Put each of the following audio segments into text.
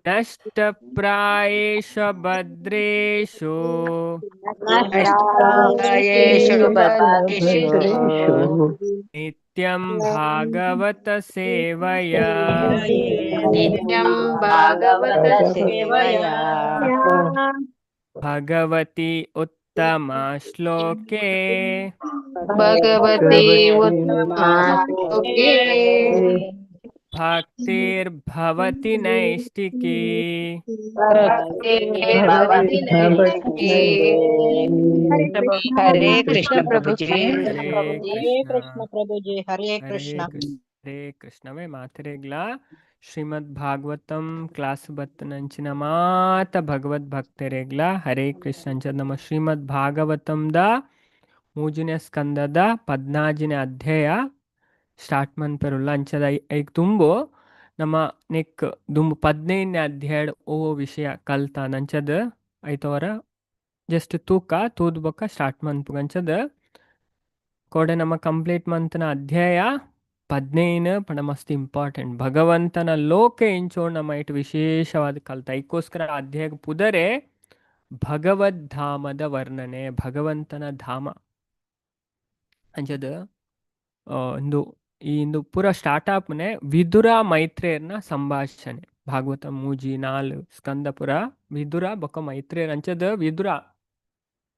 नष्टप्रायेष भद्रेषु नित्यं भागवत सेवया भगवती उत्तमा श्लोके भक्तिर्भवति नैष्टिकी। हरे कृष्ण प्रभु जी। हरे कृष्ण प्रभु जी। हरे कृष्ण। हरे कृष्णवे ಮಾತರೆಗ್ಲ ಶ್ರೀಮದ್ ಭಾಗವತಂ ಕ್ಲಾಸ್ ಬತ್ತನಂಚಿನ ಮಾತ ಭಗವದ್ ಭಕ್ತರೆಗ್ಲ ಹರೇ ಕೃಷ್ಣ ಅಂಚದ ನಮ್ಮ ಶ್ರೀಮದ್ ಭಾಗವತಂದ ಮೂಜನೇ ಸ್ಕಂದದ 14ನೇ ಅಧ್ಯಾಯ ಸ್ಟಾರ್ಟ್ ಮನ್ಪೆರುಲ್ಲ ಅಂಚದ ಐಕ್ ತುಂಬು ನಮ್ಮ ನೆಕ್ ದುಂಬು 15ನೇ ಅಧ್ಯಾಯ ಓ ವಿಷಯ ಕಲ್ತ ನಂಚದ ಐತವರ ಜಸ್ಟ್ ತೂಕ ತೂದ್ ಬೊಕ್ಕ ಸ್ಟಾರ್ಟ್ ಮನ್ಪು ಅಂಚದ ಕೋಡೆ ನಮ್ಮ ಕಂಪ್ಲೀಟ್ ಮಂತ್ನ ಅಧ್ಯಾಯ 15 ಪಣ ಮಸ್ತ್ ಇಂಪಾರ್ಟೆಂಟ್ ಭಗವಂತನ ಲೋಕ ಎಂಚೋಡ್ ನಮ್ಮ ಇಟ್ಟು ವಿಶೇಷವಾದ ಕಲ್ತ ಐಕೋಸ್ಕರ ಅಧ್ಯಾಯ ಪುದರೆ ಭಗವದ್ಧಾಮದ ವರ್ಣನೆ ಭಗವಂತನ ಧಾಮ ಅಂಚದ ಒಂದು ಈ ಇಂದು ಪೂರ ಸ್ಟಾರ್ಟ್ಅಪ್ನೆ ವಿದುರ ಮೈತ್ರೇಯರ್ನ ಸಂಭಾಷಣೆ ಭಾಗವತ ಮೂಜಿ 4 ಸ್ಕಂದಪುರ ವಿದುರ ಬೊಕ್ಕ ಮೈತ್ರೇಯರ್ ಅಂಚದ ವಿದುರ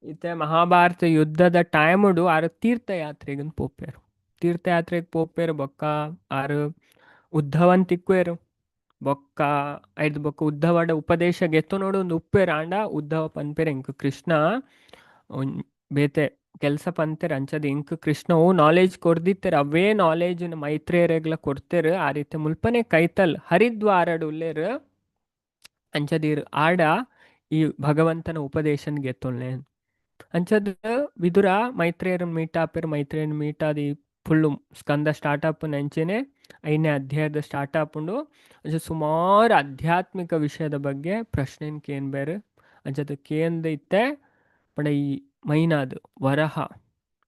ಇತ್ತೆ ಮಹಾಭಾರತ ಯುದ್ಧದ ಟೈಮುಡು ಆರು ತೀರ್ಥಯಾತ್ರೆಗೆ ಪೋಪೇರು ತೀರ್ಥಯಾತ್ರೆಗೆ ಪೋಪೇರು ಬೊಕ್ಕ ಆರು ಉದ್ಧವನ್ ತಿಕ್ವೇರು ಬೊಕ್ಕ ಐದು ಬೊಕ್ಕ ಉದ್ಧವಡ ಉಪದೇಶ ಗೆತ್ತು ನೋಡು ಒಂದು ಉಪ್ಪೇರು ಆಂಡ ಉದ್ಧವ ಪನ್ಪೇರು ಇಂಕ್ ಕೃಷ್ಣ ಬೇತೆ ಕೆಲಸ ಪಂತೇರು ಅಂಚದ ಇಂಕ್ ಕೃಷ್ಣ ಓ ನಾಲೆಜ್ ಕೊರ್ದಿತ್ತೇರು ಅವೇ ನಾಲೆಜ್ ಮೈತ್ರೇಯರೆಗ್ಲ ಕೊಡ್ತೇರು ಆ ರೀತಿ ಮುಲ್ಪನೆ ಕೈತಲ್ ಹರಿದ್ವಾರಡು ಉಲ್ಲೇರು ಅಂಚದೀರು ಆಡ ಈ ಭಗವಂತನ ಉಪದೇಶನ್ ಗೆತ್ತೊಳ್ಳೆ ಅಂಚದ ವಿದುರ ಮೈತ್ರೇಯರ ಮೀಟಾಪೇರು ಮೈತ್ರೇಯನ್ ಮೀಟಾದಿ ಫುಲ್ಲು ಸ್ಕಂದ ಸ್ಟಾರ್ಟಪ್ ನಂಚೆನೆ 5ನೇ ಅಧ್ಯಾಯದ ಸ್ಟಾರ್ಟಪ್ ಉಂಡು ಅಂಚ ಸುಮಾರು ಆಧ್ಯಾತ್ಮಿಕ ವಿಷಯದ ಬಗ್ಗೆ ಪ್ರಶ್ನೆನ್ ಕೇನ್ಬೇರು ಅಂಚದ ಕೇಂದ ಇತ್ತೆ ಪಂಡ ಈ ಮೈನಾದು ವರಹ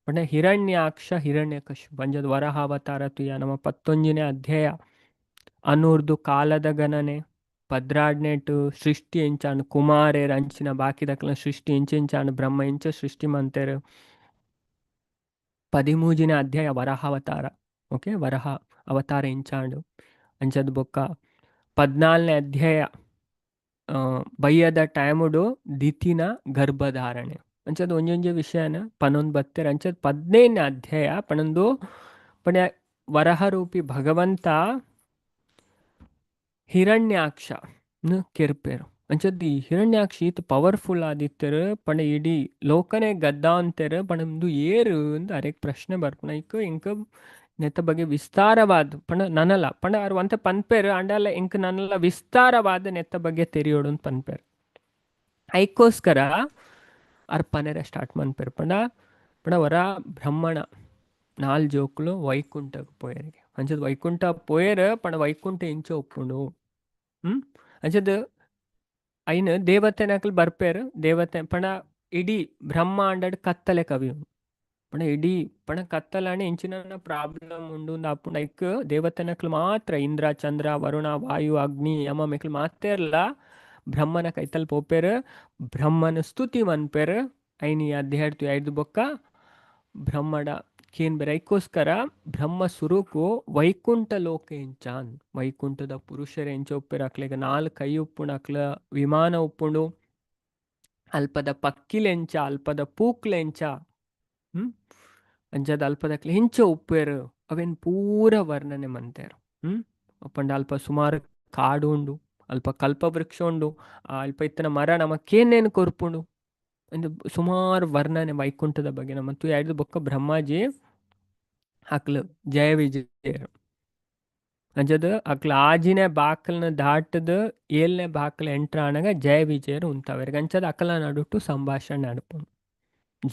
ಪಂಡ ಹಿರಣ್ಯಾಕ್ಷ ಹಿರಣ್ಯಕಶಿಪು ಅಂಚದ ವರಹ ಅವತಾರ ತುಯ ನಮ್ಮ 11ನೇ ಅಧ್ಯಾಯ ಅನೂರ್ದು ಕಾಲದ ಗಣನೆ 18 ಸೃಷ್ಟಿ ಎಂಚಾನು ಕುಮಾರೇರ ಅಂಚಿನ ಬಾಕಿ ದಕ್ಕಲ ಸೃಷ್ಟಿ ಎಂಚೆಂಚಾನು ಬ್ರಹ್ಮ ಎಂಚ ಸೃಷ್ಟಿ ಮಂತೇರು 13ನೇ ಅಧ್ಯಾಯ ವರಹ ಅವತಾರ ಓಕೆ ವರಹ ಅವತಾರ ಎಂಚಾಂಡು ಅಂಚದ ಬೊಕ್ಕ 14ನೇ ಅಧ್ಯಾಯ ಬಯ್ಯದ ಟೈಮುಡು ದಿತಿನ ಗರ್ಭಧಾರಣೆ ಅಂಚದ ಒಂಜೊಂಜೆ ವಿಷಯನ ಪನೊಂದು ಬತ್ತೇರು ಅಂಚದ 15ನೇ ಅಧ್ಯಾಯ ಪಣಂದು ಪಣ ವರಹ ರೂಪಿ ಭಗವಂತ ಹಿರಣ್ಯಾಕ್ಷ ಕೆರ್ಪೇರು ಅಂಚದ್ ಈ ಹಿರಣ್ಯಾಕ್ಷ ಈತ ಪವರ್ಫುಲ್ ಆದಿತ್ತರು ಪಂಡ ಇಡೀ ಲೋಕನೇ ಗದ್ದ ಅಂತೇರು ಪಣಂದು ಏರು ಅಂತ ಅರೆಕ್ ಪ್ರಶ್ನೆ ಬರ್ಪಣ ಇಂಕ ನೆತ್ತ ಬಗ್ಗೆ ವಿಸ್ತಾರವಾದ ಪಂಡ ನನಲ ಪಂಡ ಅವ್ರು ಅಂತ ಪನ್ಪೇರು ಅಂಡಲ್ಲ ಇಂಕ ನನಲ ವಿಸ್ತಾರವಾದ ನೆತ್ತ ಬಗ್ಗೆ ತೆರಿಯೋಡು ಅಂತ ಪನ್ಪೇರು ಐಕೋಸ್ಕರ ಅವ್ರ ಪನೆರ ಸ್ಟಾರ್ಟ್ ಮನ್ಪೇರು ಪಂಡ ಪಂಡ ವರ ಬ್ರಹ್ಮಣ 4 ಜೋಕ್ಲು ವೈಕುಂಠಕ್ಕೆ ಪೋಯರಿಗೆ ಅಂಚದ ವೈಕುಂಠ ಪೋಯರು ಪಂಡ ವೈಕುಂಠ ಇಂಚ ಒಪ್ಪುಂಡು ಅಂಚದ ಐನು ದೇವತೆನಕಲ್ ಬರ್ಪೇರು ದೇವತೆ ಪಣ ಇಡೀ ಬ್ರಹ್ಮಾಂಡಡ್ ಕತ್ತಲೆ ಕವಿ ಉಂಡು ಪಣ ಇಡೀ ಪಣ ಕತ್ತಲಾಣೆ ಇಂಚಿನ ಪ್ರಾಬ್ಲಮ್ ಉಂಡು ಅಪ್ಪುಂಡು ಐಕ್ ದೇವತೆನಕಲ್ ಮಾತ್ರ ಇಂದ್ರ ಚಂದ್ರ ವರುಣ ವಾಯು ಅಗ್ನಿ ಯಮ ಮೆಕ್ಲು ಮಾತೇರ್ಲ ಬ್ರಹ್ಮನ ಕೈತಲ್ ಪೋಪೇರು ಬ್ರಹ್ಮನ ಸ್ತುತಿ ಮನ್ಪೇರು ಐನಿ ಅಧ್ಯಾಯ 5 ಬೊಕ್ಕ ಬ್ರಹ್ಮಡ ಕೇನ್ ಬೇರೆ ಐಕೋಸ್ಕರ ಬ್ರಹ್ಮ ಸುರುಕು ವೈಕುಂಠ ಲೋಕ ಎಂಚಾನ್ ವೈಕುಂಠದ ಪುರುಷರ ಎಂಚ ಉಪ್ಪೇರು ಅಕ್ಲೆಗ 4 ಕೈ ಉಪ್ಪುಂಡು ಅಕ್ಲ ವಿಮಾನ ಉಪ್ಪುಂಡು ಅಲ್ಪದ ಪಕ್ಕಿಲೆಂಚ ಅಲ್ಪದ ಪೂಕ್ಲೆಂಚ ಅಂಚದ ಅಲ್ಪದಕ್ಲೆ ಹೆಂಚ ಉಪ್ಪೇರು ಅವೇನು ಪೂರ ವರ್ಣನೆ ಮಂತೇರು ಅಪ್ಪಂಡ ಅಲ್ಪ ಸುಮಾರು ಕಾಡು ಉಂಡು ಅಲ್ಪ ಕಲ್ಪವೃಕ್ಷ ಉಂಡು ಅಲ್ಪ ಇತ್ತನ ಮರ ನಮಕ್ಕೇನೇನು ಕೊರ್ಪುಂಡು ಒಂದು ಸುಮಾರು ವರ್ಣನೆ ವೈಕುಂಠದ ಬಗ್ಗೆ ನಮ್ಮಂತೂ 2 ಬೊಕ್ಕ ಬ್ರಹ್ಮಾಜಿ ಅಕ್ಲು ಜಯ ವಿಜಯರು ಅಂಚದ ಅಕ್ಲ ಆಜಿನೇ ಬಾಕಲ್ನ ದಾಟದ 7ನೇ ಬಾಕಲ್ ಎಂಟ್ರ ಆನಾಗ ಜಯ ವಿಜಯರು ಉಂತವರಿಗೆ ಅಂಚದ ಅಕಲ ನಡುಟು ಸಂಭಾಷಣೆ ನಡುಪುಂಡು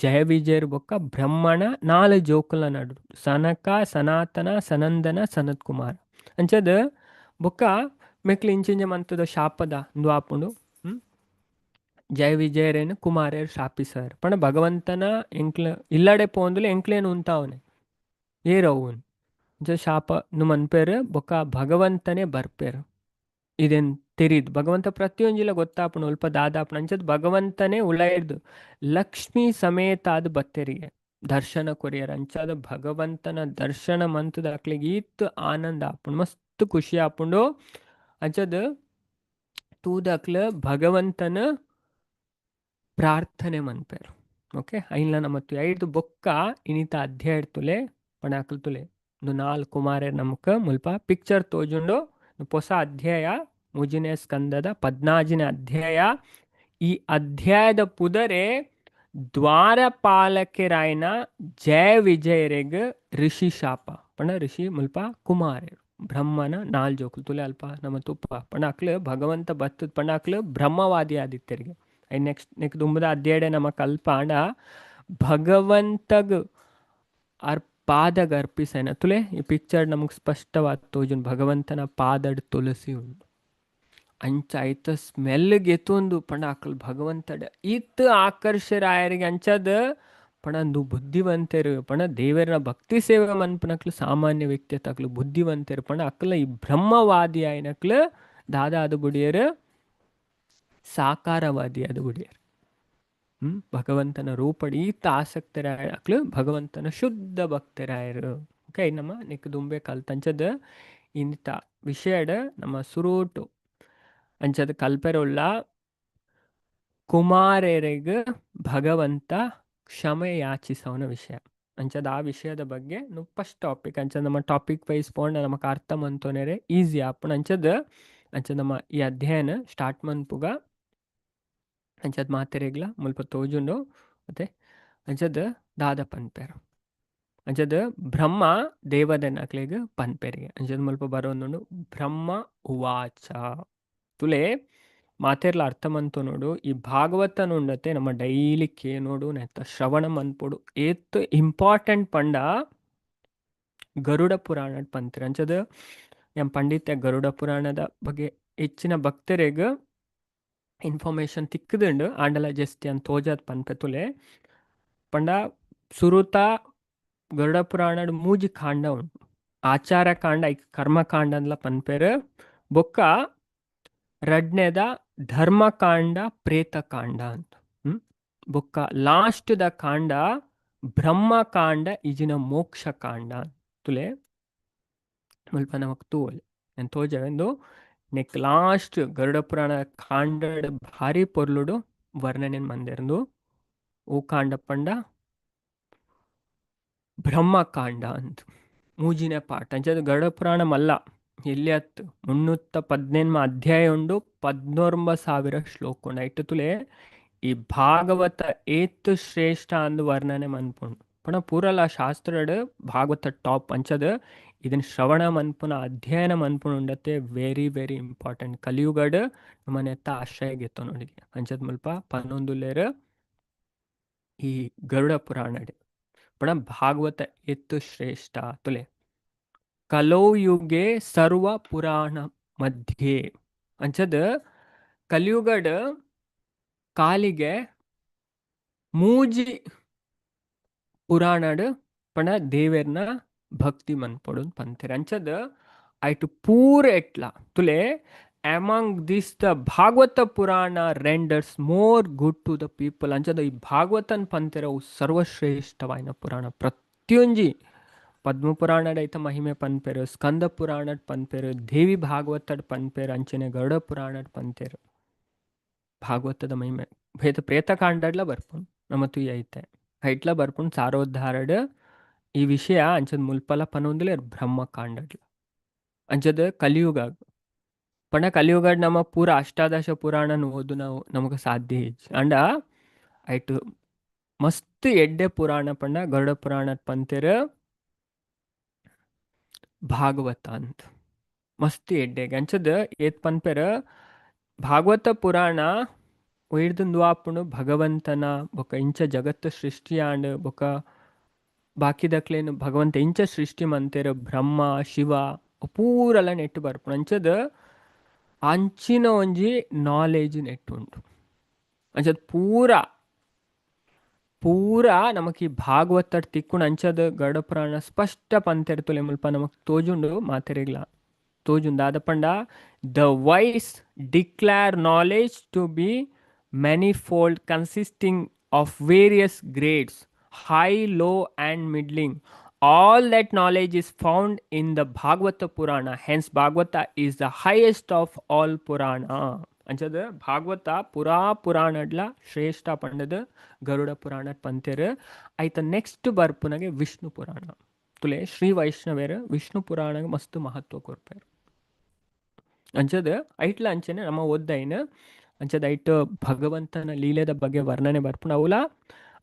ಜಯ ವಿಜಯರು ಬೊಕ್ಕ ಬ್ರಹ್ಮಣ 4 ಜೋಕುಲ ನಡು ಸನಕ ಸನಾತನ ಸನಂದನ ಸನತ್ ಕುಮಾರ ಅಂಚದ ಬೊಕ್ಕ ಮೆಕ್ಲು ಇಂಚಿಂಜ ಮಂತದ ಶಾಪದ ದ್ವಾಪುಂಡು ಜಯ ವಿಜಯರೇನು ಕುಮಾರೇರು ಶಾಪಿಸರು ಪಣ ಭಗವಂತನ ಎಂಕ್ಲ ಇಲ್ಲಡೆ ಪೋಂದುಲೆ ಎಂಕ್ಲೇನು ಉಂತಾವನೆ ಏರವುನ್ ಶಾಪ ನು ಮನ್ಪೇರು ಬೊಕ್ಕ ಭಗವಂತನೇ ಬರ್ಪೇರು ಇದೇನ್ ತೆರೀದ್ ಭಗವಂತ ಪ್ರತಿಯೊಂಜಿಲ ಗೊತ್ತಾಪುಂಡು ಅಲ್ಪ ದಾದಾಪುಂಡು ಅಂಚದ್ ಭಗವಂತನೇ ಉಲಾಯಿರ್ದು ಲಕ್ಷ್ಮೀ ಸಮೇತ ಅದು ಬತ್ತೆರಿಗೆ ದರ್ಶನ ಕೊರಿಯರ್ ಅಂಚಾದ ಭಗವಂತನ ದರ್ಶನ ಮಂತದ ಅಕ್ಲಿಗೆ ಈತ್ ಆನಂದ ಆಪುಂಡು ಮಸ್ತ್ ಖುಷಿ ಆಪುಂಡು ಅಂಚದ್ ತೂದಕ್ಲ ಭಗವಂತನ ಪ್ರಾರ್ಥನೆ ಮನ್ಪೇರು ಓಕೆ ಐನ್ಲ ನಮ್ಮತ್ತು ಐದು ಬೊಕ್ಕ ಇನಿತ ಅಧ್ಯಾಯ ತುಲೆ ಪಣಾಕಲ್ ತುಲೆ ನು ನಾಲ್ ಕುಮಾರ ನಮಕ್ ಮುಲ್ಪ ಪಿಕ್ಚರ್ ತೋಜುಂಡು ಹೊಸ ಅಧ್ಯಾಯ ಮೂಜನೇ ಸ್ಕಂದದ 14ನೇ ಅಧ್ಯಾಯ ಈ ಅಧ್ಯಾಯದ ಪುದರೆ ದ್ವಾರಪಾಲಕರಾಯನ ಜಯ ವಿಜಯರೆಗ್ ಋಷಿ ಶಾಪ ಪಣ ಋಷಿ ಮುಲ್ಪ ಕುಮಾರ ಬ್ರಹ್ಮನ ನಾಲ್ ಜೋಕುಲು ತುಲೆ ಅಲ್ಪ ನಮ್ಮ ತುಪ್ಪ ಪಣಾಕ್ಲು ಭಗವಂತ ಬತ್ತದ ಪಣಾಕ್ಲು ಬ್ರಹ್ಮವಾದಿ ಆದಿತ್ಯರಿಗೆ ನೆಕ್ಸ್ಟ್ ತುಂಬದ ಅಧ್ಯಾಯ ನಮ್ಮ ಕಲ್ಪಾಂಡ ಭಗವಂತಗ್ ಪಾದಗ ಅರ್ಪಿಸೇನ ತುಲೆ ಈ ಪಿಕ್ಚರ್ ನಮಗೆ ಸ್ಪಷ್ಟವಾದ ತೋಜುನ್ ಭಗವಂತನ ಪಾದಡ್ ತುಳಸಿ ಉಂಡು ಅಂಚ ಐತ ಸ್ಮೆಲ್ಗೆ ಎತ್ತೊಂದು ಪಣ ಅಕಲ್ ಭಗವಂತಡ ಇತ್ ಆಕರ್ಷರಾಯರಿಗೆ ಅಂಚದ ಪಣಂದು ಬುದ್ಧಿವಂತರು ಪಣ ದೇವರ ಭಕ್ತಿ ಸೇವೆ ಮನ್ಪನಕ್ಲು ಸಾಮಾನ್ಯ ವ್ಯಕ್ತಿ ತಕ್ಲು ಬುದ್ಧಿವಂತರು ಪಣ ಅಕ್ಲ ಈ ಬ್ರಹ್ಮವಾದಿ ಆಯ್ನಕ್ಲು ದಾದಾದ ಬುಡಿಯರು ಸಾಕಾರವಾದಿ ಅದು ಬುಡಿಯರು ಭಗವಂತನ ರೂಪಡಿ ಈತ ಆಸಕ್ತರಾಯಕ್ಲು ಭಗವಂತನ ಶುದ್ಧ ಭಕ್ತರಾಯರು ಓಕೆ ನಮ್ಮ ನಿಕ್ ದುಂಬೆ ಕಲ್ತಂಚದ ಇಂಥ ವಿಷಯಡ ನಮ್ಮ ಸುರೂಟು ಅಂಚದ ಕಲ್ಪೆರುಳ್ಳ ಕುಮಾರರಿಗೆ ಭಗವಂತ ಕ್ಷಮೆ ಯಾಚಿಸೋನ ವಿಷಯ ಅಂಚದ ಆ ವಿಷಯದ ಬಗ್ಗೆ ಫಸ್ಟ್ ಟಾಪಿಕ್ ಅಂಚದ ನಮ್ಮ ಟಾಪಿಕ್ ವೈಸ್ ಪೋಂಡ ನಮಗೆ ಅರ್ಥ ಮಂತೋನೇರೆ ಈಸಿ ಆಪಣ ಅಂಚದ ನಮ್ಮ ಈ ಅಧ್ಯಯನ ಸ್ಟಾರ್ಟ್ ಮನ್ಪುಗ ಅಂಚದ ಮಾತೆರೆಗ್ಲ ಮುಲ್ಪ ತೋಜುಂಡು ಮತ್ತೆ ಅಂಚದ ದಾದ ಪನ್ಪೇರು ಅಂಚದ ಬ್ರಹ್ಮ ದೇವದನ ಅಕ್ಲೆಗ್ ಪನ್ಪೇರಿಗೆ ಅಂಚದ ಮುಲ್ಪ ಬರೋನು ಬ್ರಹ್ಮ ಉವಾಚ ತುಲೆ ಮಾತೆರ್ಲ ಅರ್ಥ ಮಂತು ನೋಡು ಈ ಭಾಗವತ ನುಂಡತೆ ನಮ್ಮ ಡೈಲಿ ನೋಡು ನೆತ್ತ ಶ್ರವಣ ಮನ್ಪೊಡು ಏತ್ ಇಂಪಾರ್ಟೆಂಟ್ ಪಂಡ ಗರುಡ ಪುರಾಣ ಪಂತಿರ ಅಂಚದ ಎಂ ಪಂಡಿತ ಗರುಡ ಪುರಾಣದ ಬಗ್ಗೆ ಹೆಚ್ಚಿನ ಭಕ್ತರಿಗೆ ಇನ್ಫಾರ್ಮೇಶನ್ ತಿಕ್ಕದುಂಡು ಆಂಡಲ ಜಸ್ತಿ ಅಂತ ತೋಜಾದ್ ಪನ್ಪೆ ತುಲೆ ಪಂಡ ಸುರುತ ಗರುಡ ಪುರಾಣ ಮೂಜಿ ಕಾಂಡ ಉಂಟು ಆಚಾರ ಕಾಂಡ ಐಕ್ ಕರ್ಮಕಾಂಡ ಅಂದ್ಲ ಪನ್ಪೇರು ಬೊಕ್ಕ ರಡ್ನೆದ ಧರ್ಮಕಾಂಡ ಪ್ರೇತಕಾಂಡ ಅಂತ ಬೊಕ್ಕ ಲಾಸ್ಟ್ ದ ಕಾಂಡ ಬ್ರಹ್ಮಕಾಂಡ ಇಜಿನ ಮೋಕ್ಷ ಕಾಂಡ ತುಲೆ ಮುಲ್ಪ ನಮಕ್ ತೂವಲೆ ನಾನು ತೋಜವೆಂದು ನೆಕ್ ಲಾಸ್ಟ್ ಗರುಡ ಪುರಾಣ ಕಾಂಡ ಭಾರಿ ಪೊರ್ಲುಡು ವರ್ಣನೆ ಮಂದೆರ್ದು ಓ ಕಾಂಡ ಪಂಡ ಬ್ರಹ್ಮಕಾಂಡ ಅಂತ ಮೂಜಿನ ಪಾಠ ಅಂಚದು ಗರುಡ ಪುರಾಣ ಮಲ್ಲ ಎಲ್ಲಿ 318 ಅಧ್ಯಾಯ ಉಂಡು 14,000 ಶ್ಲೋಕ ಉಂಡು ಐಟು ತುಲೆ ಈ ಭಾಗವತ ಏತ್ ಶ್ರೇಷ್ಠ ಅಂದು ವರ್ಣನೆ ಮನ್ಪುಂಡು ಪಣ ಪೂರಲ ಶಾಸ್ತ್ರಡ್ ಭಾಗವತ ಟಾಪ್ ಅಂಚದ ಇದನ್ನ ಶ್ರವಣ ಮನ್ಪುನ ಅಧ್ಯಯನ ಮನ್ಪುನ ಉಂಡತೆ ವೆರಿ ವೆರಿ ಇಂಪಾರ್ಟೆಂಟ್ ಕಲಿಯುಗಡ್ ನಮ್ಮನೆತ್ತ ಆಶ್ರಯ ಗೆತ್ತ ನೋಡಿಗೆ ಅಂಚದ ಮುಲ್ಪ ಪನ್ನೊಂದುಲೇರು ಈ ಗರುಡ ಪುರಾಣಡೆ ಪಣ ಭಾಗವತ ಏತ್ ಶ್ರೇಷ್ಠ ತುಲೆ ಕಲೋ ಯುಗೆ ಸರ್ವ ಪುರಾಣ ಮಧ್ಯೆ ಅಂಚದ ಕಲಿಯುಗಡ್ ಕಾಲಿಗೆ ಮೂಜಿ ಪುರಾಣಡ್ ಪಣ ದೇವೆರ್ನ ಭಕ್ತಿ ಮನ್ಪೊಡು ಪಂತೆರ್ ಅಂಚದ ಐಟು ಪೂರ ಎಟ್ಲ ತುಲೆ among this the Bhagavata Purana renders more good to the people ಅಂಚದ ಈ ಭಾಗವತನ್ ಪಂತೆರವು ಸರ್ವಶ್ರೇಷ್ಠವಾಯಿನ ಪುರಾಣ ಪ್ರತಿಯೊಂಜಿ ಪದ್ಮಪುರಾಣಡ್ ಐತ ಮಹಿಮೆ ಪನ್ಪೇರು ಸ್ಕಂದ ಪುರಾಣಡ್ ಪನ್ಪೇರು ದೇವಿ ಭಾಗವತಡ್ ಪನ್ಪೇರು ಅಂಚನೆ ಗರುಡ ಪುರಾಣಡ್ ಪಂತೇರು ಭಾಗವತದ ಮಹಿಮೆ ಪ್ರೇತಕಾಂಡಡ್ಲ ಬರ್ಪುಂಡು ನಮ್ಮತ್ತು ಐತೆ ಐಟ್ಲ ಬರ್ಪುಂಡು ಸಾರೋದ್ಧಾರಡ್ ಈ ವಿಷಯ ಅಂಚದ ಮುಲ್ಪಲ ಪನೊಂದುಲೆ ಬ್ರಹ್ಮಕಾಂಡಡ್ಲ ಅಂಚದ ಕಲಿಯುಗ ಪಣ ಕಲಿಯುಗಡ್ ನಮ್ಮ ಪೂರ ಅಷ್ಟಾದಶ ಪುರಾಣನ ಓದು ನಾವು ನಮಗೆ ಸಾಧ್ಯ ಇಜ್ಜಿ ಅಂಡ ಐಟು ಮಸ್ತ್ ಎಡ್ಡೆ ಪುರಾಣ ಪಂಡ ಗರುಡ ಪುರಾಣಡ್ ಪಂತೇರು ಭಾಗವತ ಅಂತ ಮಸ್ತ್ ಎಡ್ಡೆಗೆ ಅಂಚದ ಏತ್ ಪನ್ಪೆರ ಭಾಗವತ ಪುರಾಣ ಒಯ್ದು ಆಪುಂಡು ಭಗವಂತನ ಬೊಕ ಇಂಚ ಜಗತ್ತು ಸೃಷ್ಟಿಯಾಂಡ್ ಬೊಕ ಬಾಕಿದಕ್ಲೇನು ಭಗವಂತ ಇಂಚ ಸೃಷ್ಟಿ ಮಂತೇರು ಬ್ರಹ್ಮ ಶಿವ ಪೂರಲ ನೆಟ್ಟು ಬರ್ಪುಂಡು ಅಂಚದ ಅಂಚಿನ ಒಂಜಿ ನಾಲೆಜ್ ನೆಟ್ಟು ಉಂಟು ಅಂಚದ ಪೂರ ಪೂರಾ ನಮಕ್ ಈ ಭಾಗವತ ತಿಕ್ಕುಂಡು ಅಂಚದ ಗರುಡ ಪುರಾಣ ಸ್ಪಷ್ಟ ಪಂತೆರ್ ತುಲೆ ಮುಲ್ಪ ನಮಕ್ ತೋಜುಂಡು ಮಾತೆರೆಗ್ಲ ತೋಜುಂಡು ದಾದ ಪಂಡ the wise declare knowledge to be manifold consisting of various grades high low and middling all that knowledge is found in the Bhagavata Purana. Hence, Bhagavata is the highest of all Purana. ಅಂಚದ ಭಾಗವತ ಪುರಾಣಡ್ಲ ಶ್ರೇಷ್ಠ ಪಂಡದ ಗರುಡ ಪುರಾಣ ಪಂತೆರ್ ಐತ next ಬರ್ಪುನಗೆ Vishnu ಪುರಾಣ ತುಲೆ ಶ್ರೀ ವೈಷ್ಣವೇರ ವಿಷ್ಣು ಪುರಾಣಗೆ ಮಸ್ತ್ ಮಹತ್ವ ಕೊರ್ಪೇರು ಅಂಚದ ಐಟ್ಲ ಅಂಚನೆ ನಮ್ಮ ಓದ್ದೈನ ಅಂಚದ ಐಟ್ ಭಗವಂತನ ಲೀಲೆದ ಬಗ್ಗೆ ವರ್ಣನೆ ಬರ್ಪುನ ಅವಲ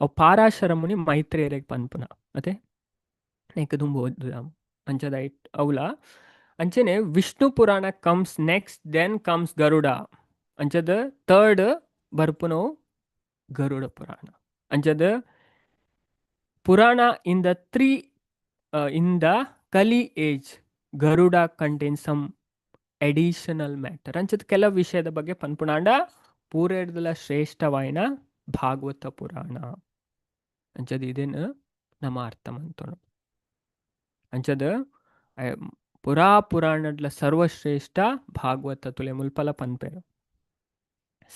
ಅವು ಪಾರಾಶರ ಮುನಿ ಮೈತ್ರೇಯರಿಗೆ ಪನ್ಪುನ ಅದೇ ನೆಕ್ ತುಂಬ ಓದ್ದುದಾಮ ಅಂಚದ ಐಟ್ ಅವಲ ಅಂಚನೆ Vishnu Purana comes next then comes Garuda ಅಂಚದ ಥರ್ಡ್ ಬರ್ಪುನೋ ಗರುಡ ಪುರಾಣ ಅಂಚದ Purana in the in the Kali age Garuda contain some additional matter ಅಂಚದ ಕೆಲವು ವಿಷಯದ ಬಗ್ಗೆ ಪನ್ಪುಣಾಂಡ ಪೂರೇಡ್ದಲ ಶ್ರೇಷ್ಠವಾಯಿನ ಭಾಗವತ ಪುರಾಣ ಅಂಚದ ಇದೇನು ನಮ್ಮ ಅರ್ಥ ಮಂತೋಣ ಅಂಚದ ಪುರಾಣಡ್ಲ ಸರ್ವಶ್ರೇಷ್ಠ ಭಾಗವತ ತುಲೆ ಮುಲ್ಪಲ ಪನ್ಪೇರು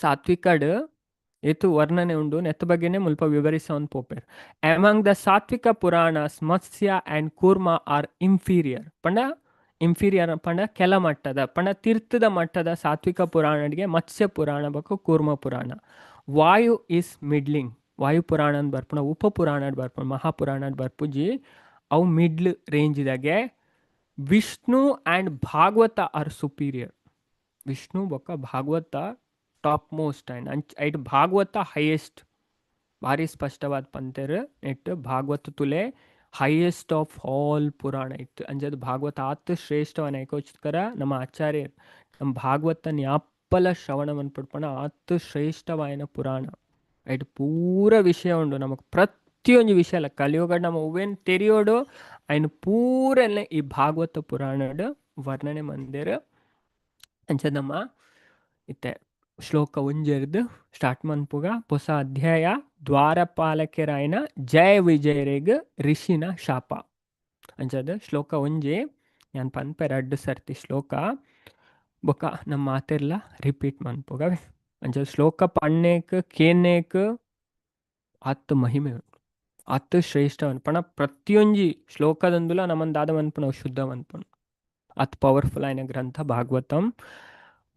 ಸಾತ್ವಿಕಡ್ ಏತು ವರ್ಣನೆ ಉಂಡು ನೆತ್ತ ಬಗ್ಗೆನೆ ಮುಲ್ಪ ವಿವರಿಸೋನ್ ಪೋಪೇರ್ among the Sattvika Puranas Matsya and Kurma are inferior inferior ಪಂಡ ಕೆಲ ಮಟ್ಟದ ಪಂಡ ತೀರ್ಥದ ಮಟ್ಟದ ಸಾತ್ವಿಕ ಪುರಾಣಡಿಗೆ ಮತ್ಸ್ಯ ಪುರಾಣ ಬೇಕು ಕೂರ್ಮ ಪುರಾಣ ವಾಯು ಇಸ್ ಮಿಡ್ಲಿಂಗ್ ವಾಯು ಪುರಾಣ ಬರ್ಪುಣ ಉಪ ಪುರಾಣ ಬರ್ಪುಣ ಮಹಾಪುರಾಣ ಬರ್ಪುಜಿ ಅವು ಮಿಡ್ಲ್ ರೇಂಜ್ದಾಗೆ Vishnu and Bhagavata are superior Vishnu ಬೊಕ್ಕ Bhagavata top most and it Bhagavata highest ಭಾರಿ ಸ್ಪಷ್ಟವಾದ ಪಂತೆರ್ ನೆಟ್ ಭಾಗವತ ತುಲೆ ಹೈಯೆಸ್ಟ್ ಆಫ್ ಆಲ್ ಪುರಾಣ ಇತ್ತು ಅಂಜದು ಭಾಗವತ ಆತ್ ಶ್ರೇಷ್ಠವನ್ನ ಏಕೋಸ್ಕರ ನಮ್ಮ ಆಚಾರ್ಯರು ನಮ್ಮ ಭಾಗವತನ ಯಾಪ್ಪಲ ಶ್ರವಣವನ್ನು ಪಡ್ಪಣ ಆತ್ ಶ್ರೇಷ್ಠವಾಯನ ಪುರಾಣ ಐಟ್ ಪೂರ ವಿಷಯ ಉಂಡು ನಮಗೆ ಪ್ರತಿಯೊಂದು ವಿಷಯ ಅಲ್ಲ ಕಲಿಯುಗ ನಮ್ಮ ಹೂವೇನು ತೆರೆಯೋಡು ఆయన ಪೂರಲ್ಲೇ ಈ ಭಾಗವತ ಪುರಾಣದ ವರ್ಣನೆ ಮಂದಿರ ಅಂಚದಮ್ಮ ಇತ್ತೆ ಶ್ಲೋಕ ಒಂಜೆರ್ದು ಸ್ಟಾರ್ಟ್ ಮನ್ಪುಗ ಹೊಸ ಅಧ್ಯಾಯ ದ್ವಾರಪಾಲಕರಾಯನ ಜಯ ವಿಜಯರೇಗ ಋಷಿನ ಶಾಪ ಅಂಚದ ಶ್ಲೋಕ ಒಂಜೆ ನಾನು ಪನ್ಪೆ 2 ಸರ್ತಿ ಶ್ಲೋಕ ಬೊಕ ನಮ್ಮ ಮಾತೆರ್ಲ ರಿಪೀಟ್ ಮನ್ಪುಗವೆ ಅಂಚದ ಶ್ಲೋಕ ಪಣ್ಣೇಕ್ ಕೇನೇಕ್ ಆತ್ ಮಹಿಮೆ ಅತ್ ಶ್ರೇಷ್ಠ ಅನ್ಪಣ ಪ್ರತಿಯೊಂಜಿ ಶ್ಲೋಕದಂದುಲ ನಮ್ಮನ್ ದಾದ ಅನ್ಪಣ ಶುದ್ಧ ಅನ್ಪಣ ಅತ್ ಪವರ್ಫುಲ್ ಆಯ್ನ ಗ್ರಂಥ ಭಾಗವತಂ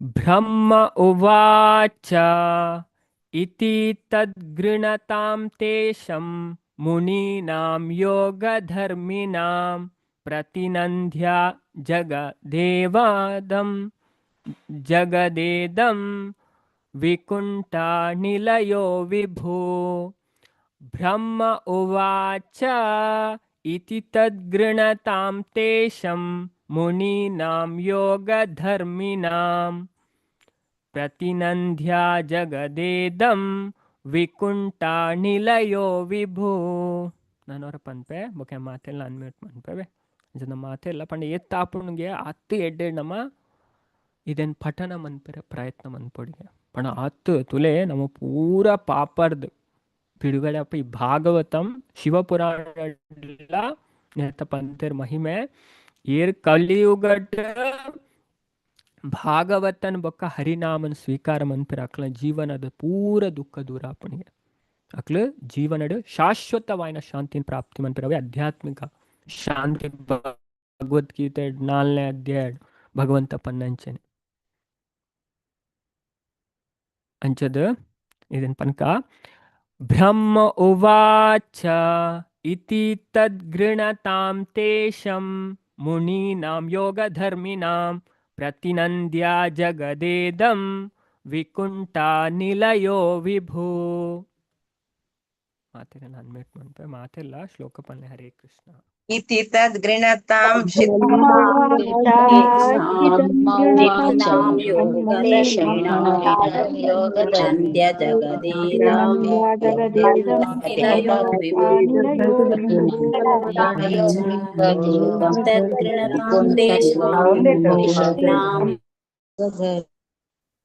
ಬ್ರಹ್ಮ ಉವಾಚ ಇತಿ ತದ್ಗೃಣತಾಂ ತೇಷಂ ಮುನೀನಾಂ ಯೋಗಧರ್ಮಿನಾಂ ಪ್ರತಿನಂದ್ಯ ಜಗದೇದಂ ವಿಕುಂಠ ನಿಲಯೋ ವಿಭೋ ಬ್ರಹ್ಮ ಉವಾಚ ಇತಿ ತದ್ಗೃಣತಾಂ ತೇಷಂ ಮುನೀನಾಂ ಯೋಗಧರ್ಮಿನಾಂ ಪ್ರತಿನಂದ್ಯ ಜಗದೇದಂ ವಿಕುಂಠ ನಿಲಯೋ ವಿಭೋ ನಾನವರ ಪನ್ಪೆ ಬೊಕೆ ಮಾತೆಲ್ಲ ಅನ್ಮ್ಯೂಟ್ ಮನ್ಪೆವೆ ಜನ ಮಾತೆಲ್ಲ ಪಂಡ ಎತ್ತಾಪುಣ್ಗೆ ಅತ್ತು ಎಡ್ಡೆ ನಮ್ಮ ಇದನ್ ಪಠನ ಮನ್ಪೆರೆ ಪ್ರಯತ್ನ ಮನ್ಪೊಡಿಗೆ ಪಣ ಅತ್ತು ತುಲೆ ನಮ್ಮ ಪೂರ ಪಾಪರ್ದು ಬಿಡುಗಡೆ ಅಪ್ಪ ಈ ಭಾಗವತಂ ಶಿವಪುರಾಣ ನೆತ್ತ ಪಂತೆರ್ ಮಹಿಮೆ ಏರ್ ಕಲಿಯುಗಡ್ ಭಾಗವತನ್ ಬೊಕ್ಕ ಹರಿನಾಮನ್ ಸ್ವೀಕಾರ ಮನ್ಪೆರ್ ಅಕ್ಲ ಜೀವನದ ಪೂರ ದುಃಖ ದೂರ ಆಪಣಿಗೆ ಅಕ್ಲ ಜೀವನಡ್ ಶಾಶ್ವತವಾಯಿನ ಶಾಂತಿನ ಪ್ರಾಪ್ತಿ ಮನ್ಪೆರವೆ ಆಧ್ಯಾತ್ಮಿಕ ಶಾಂತಿ ಭಗವದ್ಗೀತೆ 4ನೇ ಅಧ್ಯಾಯ ಭಗವಂತ ಪನ್ನಂಚನೆ ಅಂಚದ ಇದನ್ ಪನ್ಕ ಬ್ರಹ್ಮ ಉವಾಚ ಇತಿ ತದ್ಗೃಣತಾಂ ತೇಷಂ ಮುನೀನಾಂ ಯೋಗಧರ್ಮಿನಾಂ ಪ್ರತಿನಂದ್ಯ ಜಗದೇದಂ ವಿಕುಂಠ ನಿಲಯೋ ವಿಭೋ ಮಾತೆಲ್ಲ ಅನ್ಮೇಟ್ ಮನ್ಪೆ ಮಾತೆಲ್ಲ ಶ್ಲೋಕ ಪನ್ನೆ ಹರೇ ಕೃಷ್ಣ ಇತಿ ತದ್ಗೃಣತಾಂ ಯೋಗಧರ್ಮ್ಯ ಜಗದೇದಾಂ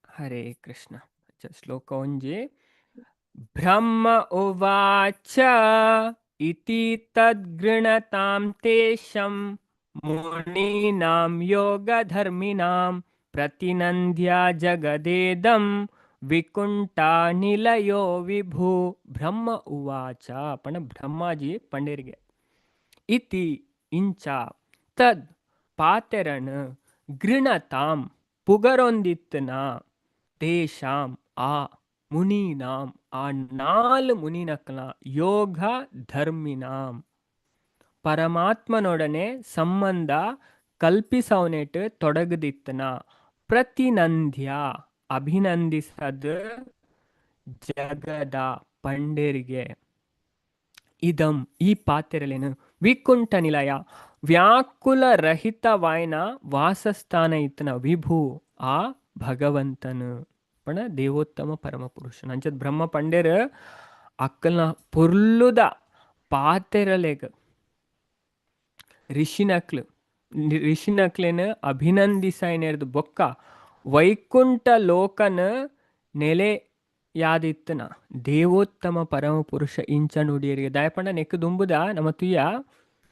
ಹರೇ ಕೃಷ್ಣ ಶ್ಲೋಕ ಒಂಜಿ ब्रह्म उवाच इति तद्गृणतां तेषं मुनीनां योगधर्मिणां प्रतिनन्द्या जगदेदं विकुण्ठानिलयो विभु. ब्रह्म उवाच. पण ब्रह्माजी पंडेರಿಗೆ इति इंच तद पातेरन गृणतां पुगरೊಂದಿತ್ತನ तेषां आ ಮುನೀನಾಂ ಆ ನಾಲ್ ಮುನಿನಕ್ಲ ಯೋಗ ಧರ್ಮಿನಾಂ ಪರಮಾತ್ಮನೊಡನೆ ಸಂಬಂಧ ಕಲ್ಪಿಸವನೇಟ್ ತೊಡಗದಿತ್ತನ ಪ್ರತಿನಂದ್ಯ ಅಭಿನಂದಿಸದ ಜಗದ ಪಂಡೇರಿಗೆ ಇದಂ ಈ ಪಾತ್ರೆಲೇನು ವಿಕುಂಠ ನಿಲಯ ವ್ಯಾಕುಲ ರಹಿತವಾಯ್ನ ವಾಸಸ್ಥಾನ ಇತ್ತನ ವಿಭು ಆ ಭಗವಂತನು पण देवोत्तम परमपुरुष अंचत ब्रह्म पंडेर अक्कलना पुर्लुदा पातेरलेग ऋषिनक्लेन अभिनंदिसायनेरದು ಬೊಕ್ಕ ವೈಕುಂಠ ಲೋಕನ ನೆಲೆ ಯಾದಿತ್ತನ ದೇವೋತ್ತಮ ಪರಮಪುರುಷ ಇಂಚ ನುಡಿಯರಿಗೆ ದಾಯಪಂಡ ನೆಕ್ ದುಂಬುದ ನಮ್ಮ ತುಯ್ಯ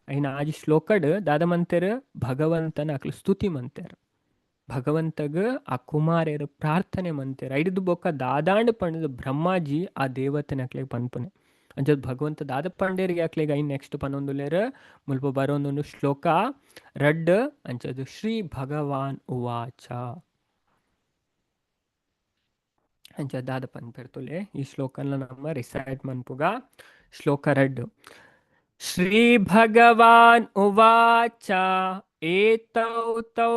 ಐನ ಆಜಿ ಶ್ಲೋಕಡ್ ದಾದಮಂತೆರ ಭಗವಂತನ ಅಕ್ಲ ಸ್ತುತಿ ಮಂತೆರ ಭಗವಂತಗ ಆ ಕುಮಾರ್ಯರ ಪ್ರಾರ್ಥನೆ ಮಂತೆರ ಐದು ಬೊಕ್ಕ ದಾದಾಂಡ್ ಪಂಡದ ಬ್ರಹ್ಮಾಜಿ ಆ ದೇವತೆನಕ್ಲೆ ಪನ್ಪುನೆ ಅಂಚದ್ ಭಗವಂತ ದಾದ ಪಂಡೇರಿಗೆ ಅಕ್ಲೆಗ ಐನ್ ನೆಕ್ಸ್ಟ್ ಪನೊಂದುಲೆರ ಮುಲ್ಪ ಬರೋಂದೊಂದು ಶ್ಲೋಕ ರಡ್ಡ್ ಅಂಚದು ಶ್ರೀ ಭಗವಾನ್ ಉವಾಚ ಅಂಚ ದಾದ ಪನ್ಪೆರ್ತುಲೆ ಈ ಶ್ಲೋಕನ ನಮ್ಮ ರಿಸೈಟ್ ಮನ್ಪುಗ ಶ್ಲೋಕ ರಡ್ಡ್ ಶ್ರೀ ಭಗವಾನ್ ಉವಾಚ ಏತೌ ತೌ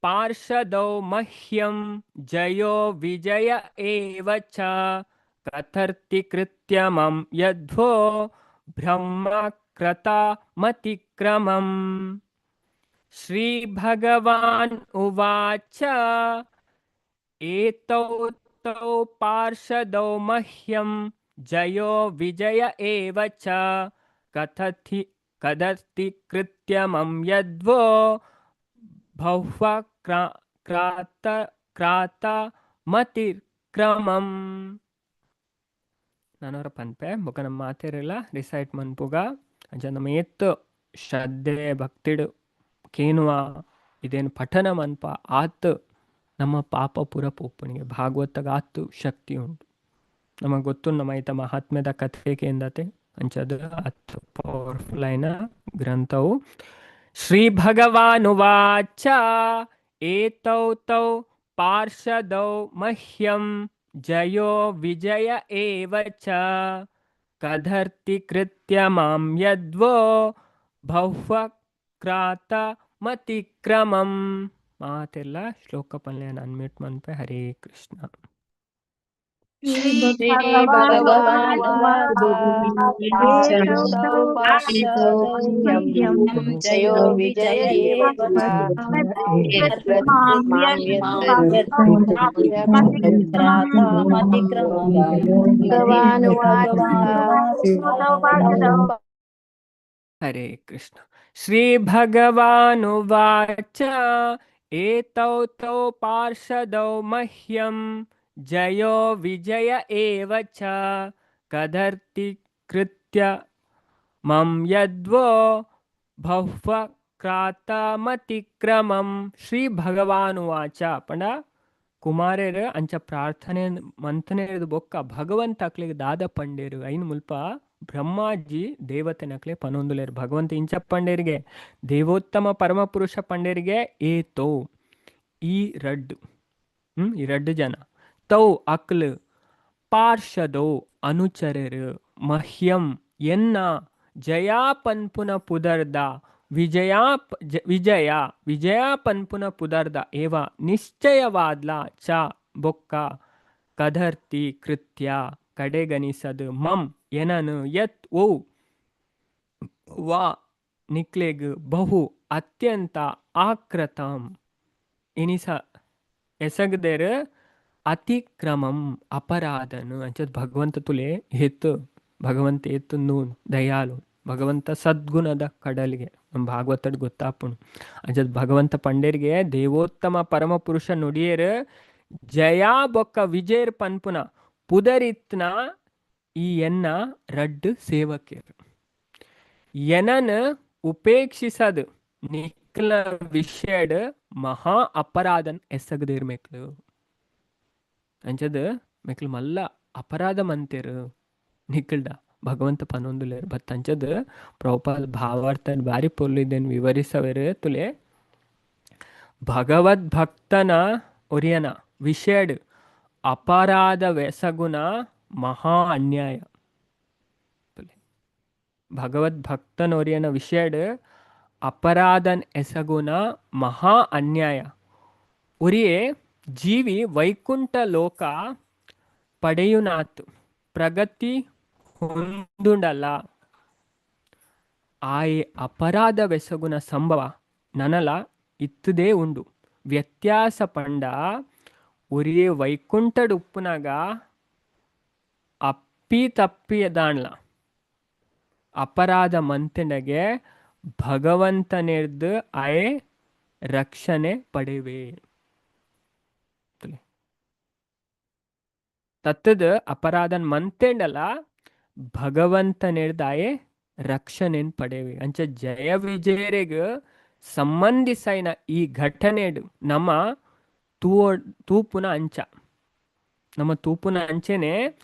ಪಾರ್ಷದೌ ಮಹ್ಯಂ ಜಯೋ ವಿಜಯ ಏವ ಚ ಕಥರ್ತಿ ಕೃತ್ಯಮಂ ಯದ್ವೋ ಬ್ರಹ್ಮ ಕ್ರತಾಮತಿಕ್ರಮಂ. ಶ್ರೀ ಭಗವಾನ್ ಉವಾಚ ಏತೌ ತೌ ಪಾರ್ಷದೌ ಮಹ್ಯಂ ಜಯೋ ವಿಜಯ ಏವ ಚ ಕದರ್ತಿ ಕೃತ್ಯಮಂ ಯದ್ವೋ ಭವ್ಯ ಕ್ರಾತಮತಿಕ್ರಮಂ. ನಾನವರ ಪನ್ಪೆ ಬೊಕ ನಮ್ಮ ಮಾತೇರೆಲ್ಲ ರಿಸೈಟ್ ಮನ್ಪುಗ ಅಂಚ ನಮ್ಮ ಏತ್ ಶ್ರದ್ಧೆ ಭಕ್ತಿಡ್ ಕೇನುವ ಇದೇನು ಪಠನ ಮನ್ಪ ಆತ್ ನಮ್ಮ ಪಾಪ ಪುರ ಪೋಪಣಿಗೆ ಭಾಗವತಗ ಆತ್ ಶಕ್ತಿ ಉಂಟು. ನಮಗೆ ಗೊತ್ತು ನಮ್ಮ ಐತ ಮಹಾತ್ಮ್ಯದ ಕಥೆ ಕೇಂದತೆ ಅಂಚದ ಆತ್ ಪವರ್ಫುಲ್ ಐನ ಗ್ರಂಥವು. ಶ್ರೀ ಭಗವಾನುವಾಚ ಏತೌ ತೌ ಪಾರ್ಷದೌ ಮಹ್ಯಂ ಜಯೋ ವಿಜಯ ಏವ ಚ ಕದರ್ತಿ ಕೃತ್ಯಮಂ ಯದ್ವೋ ಭವ್ಯ ಕ್ರಾತಮತಿಕ್ರಮಂ. ಮಾತೆಲ್ಲ ಶ್ಲೋಕ ಪಲ್ಯ ಅನ್ಮ್ಯೂಟ್ ಮನ್ಪೆ. ಹರೇ ಕೃಷ್ಣ. ಶ್ರೀ ಭಗವಾನುವಾಚ ಏತೌ ಪಾರ್ಷದೌ ಮಹ್ಯಂ ಜಯೋ ವಿಜಯ ಏವ ಚ ಕರ್ತಿ ಮಾಂ ಯದ್ವೋ ಕ್ರಾತಮತಿಕ್ರಮಂ. ಹರೇ ಕೃಷ್ಣ. ಶ್ರೀ ಭಗವಾನುವಾಚ ಏತೌ ತೌ ಪಾರ್ಷದೌ ಮಹ್ಯಂ ಜಯೋ ವಿಜಯ ಏವ ಚ ಕದರ್ತಿ ಕೃತ್ಯಮಂ ಯದ್ವೋ ಭವ್ಯ ಕ್ರಾತಮತಿಕ್ರಮಂ. ಶ್ರೀ ಭಗವಾನುವಾಚ ಪಂಡ ಕುಮಾರೇರು ಅಂಚ ಪ್ರಾರ್ಥನೆ ಮಂಥನೇರದು ಬೊಕ್ಕ ಭಗವಂತ ಅಕ್ಲೆಗೆ ದಾದ ಪಂಡೇರು ಐನ್ ಮುಲ್ಪ ಬ್ರಹ್ಮಾಜಿ ದೇವತೆ ನಕ್ಲೆ ಪನೊಂದುಲೇರು ಭಗವಂತ ಇಂಚ ಪಂಡೇರಿಗೆ ದೇವೋತ್ತಮ ಪರಮಪುರುಷ ಪಂಡೇರಿಗೆ ಏತೋ ಈ ರಡ್ಡು ಈ ರಡ್ಡು ಜನ ತೌ ಅಕ್ಲ್ ಪಾರ್ಷದೋ ಅನುಚರರು ಮಹ್ಯಂ ಎನ್ನ ಜಯಾ ಪನ್ಪುನ ಪುದರ್ದ ವಿಜಯ ಪನ್ಪುನ ಪುದರ್ದ ಏವ ನಿಶ್ಚಯವಾದ್ಲ ಚ ಬೊಕ್ಕ ಕದರ್ತಿ ಕೃತ್ಯ ಕಡೆಗಣಿಸದು ಮಂ ಎನನು ಯತ್ ಓ ವಾ ನಿಕ್ಲೆಗ್ ಬಹು ಅತ್ಯಂತ ಆಕ್ರತಂ ಎನಿಸ ಎಸಗದೇರ ಅತಿಕ್ರಮಂ ಅಪರಾಧನು ಅಂಚದ್ ಭಗವಂತ ತುಲೆ ಹೆತ್ತು ಭಗವಂತ ಎತ್ತು ನೂನ್ ದಯಾಲು ಭಗವಂತ ಸದ್ಗುಣದ ಕಡಲಿಗೆ ನಮ್ಮ ಭಾಗವತಡ್ ಗೊತ್ತಾಪುಣು ಅಂಚದ್ ಭಗವಂತ ಪಂಡೇರಿಗೆ ದೇವೋತ್ತಮ ಪರಮಪುರುಷ ನುಡಿಯೇರು ಜಯಾ ಬೊಕ್ಕ ವಿಜಯರ್ ಪನ್ಪುನ ಪುದರಿತ್ನ ಈ ಎನ್ನ ರಡ್ಡು ಸೇವಕರು ಎನನ್ ಉಪೇಕ್ಷಿಸದು ನಿಕ್ಲ ವಿಷಯಡ್ ಮಹಾ ಅಪರಾಧನ್ ಎಸಗದಿರ್ಮೆಕ್ಲು ಅಂಚದ ಮೆಕ್ಲು ಮಲ್ಲ ಅಪರಾಧ ಮಂತೇರು ನಿಕ್ಲ್ಡ ಭಗವಂತ ಪನೊಂದುಲೇರು ಬತ್ ಅಂಚದ ಪ್ರಭುಪಾದ ಭಾವಾರ್ಥನ್ ಬಾರಿ ಪೊರ್ಲಿದ್ದೇನೆ ವಿವರಿಸವೇರು ತುಲೆ ಭಗವದ್ಭಕ್ತನ ಒರಿಯನ ವಿಷಯಡ್ ಅಪರಾಧವೆಸಗುನ ಮಹಾ ಅನ್ಯಾಯ ತುಲೆ ಭಗವದ್ಭಕ್ತನೊರಿಯನ ವಿಷಯಡ್ ಅಪರಾಧನ್ ಎಸಗುನ ಮಹಾ ಅನ್ಯಾಯ ಉರಿಯೇ ಜೀವಿ ವೈಕುಂಠ ಲೋಕ ಪಡೆಯುನಾತು ಪ್ರಗತಿ ಹೊಂದುಂಡಲ್ಲ ಆಯೆ ಅಪರಾಧವೆಸಗುನ ಸಂಭವ ನನಲ ಇತ್ತದೇ ಉಂಡು ವ್ಯತ್ಯಾಸ ಪಂಡ ಉರಿಯೇ ವೈಕುಂಠಡ್ ಉಪ್ಪುನಾಗ ಅಪ್ಪಿ ತಪ್ಪಿಯದಾಣ್ಲ ಅಪರಾಧ ಮಂತೆನಗೆ ಭಗವಂತನಿರ್ದು ಆಯೆ ರಕ್ಷಣೆ ಪಡೆವೆ ತತ್ತದ ಅಪರಾಧನ್ ಮಂತೆಂಡಲ ಭಗವಂತನಿರ್ದಾಯೆ ರಕ್ಷಣೆನ್ ಪಡೆವೆ ಅಂಚ ಜಯ ವಿಜಯರೆಗ ಸಂಬಂಧಿಸೈನ ಈ ಘಟನೆಡು ನಮ್ಮ ತೂಪುನ ಅಂಚ ನಮ್ಮ ತೂಪುನ ಅಂಚೆನೆ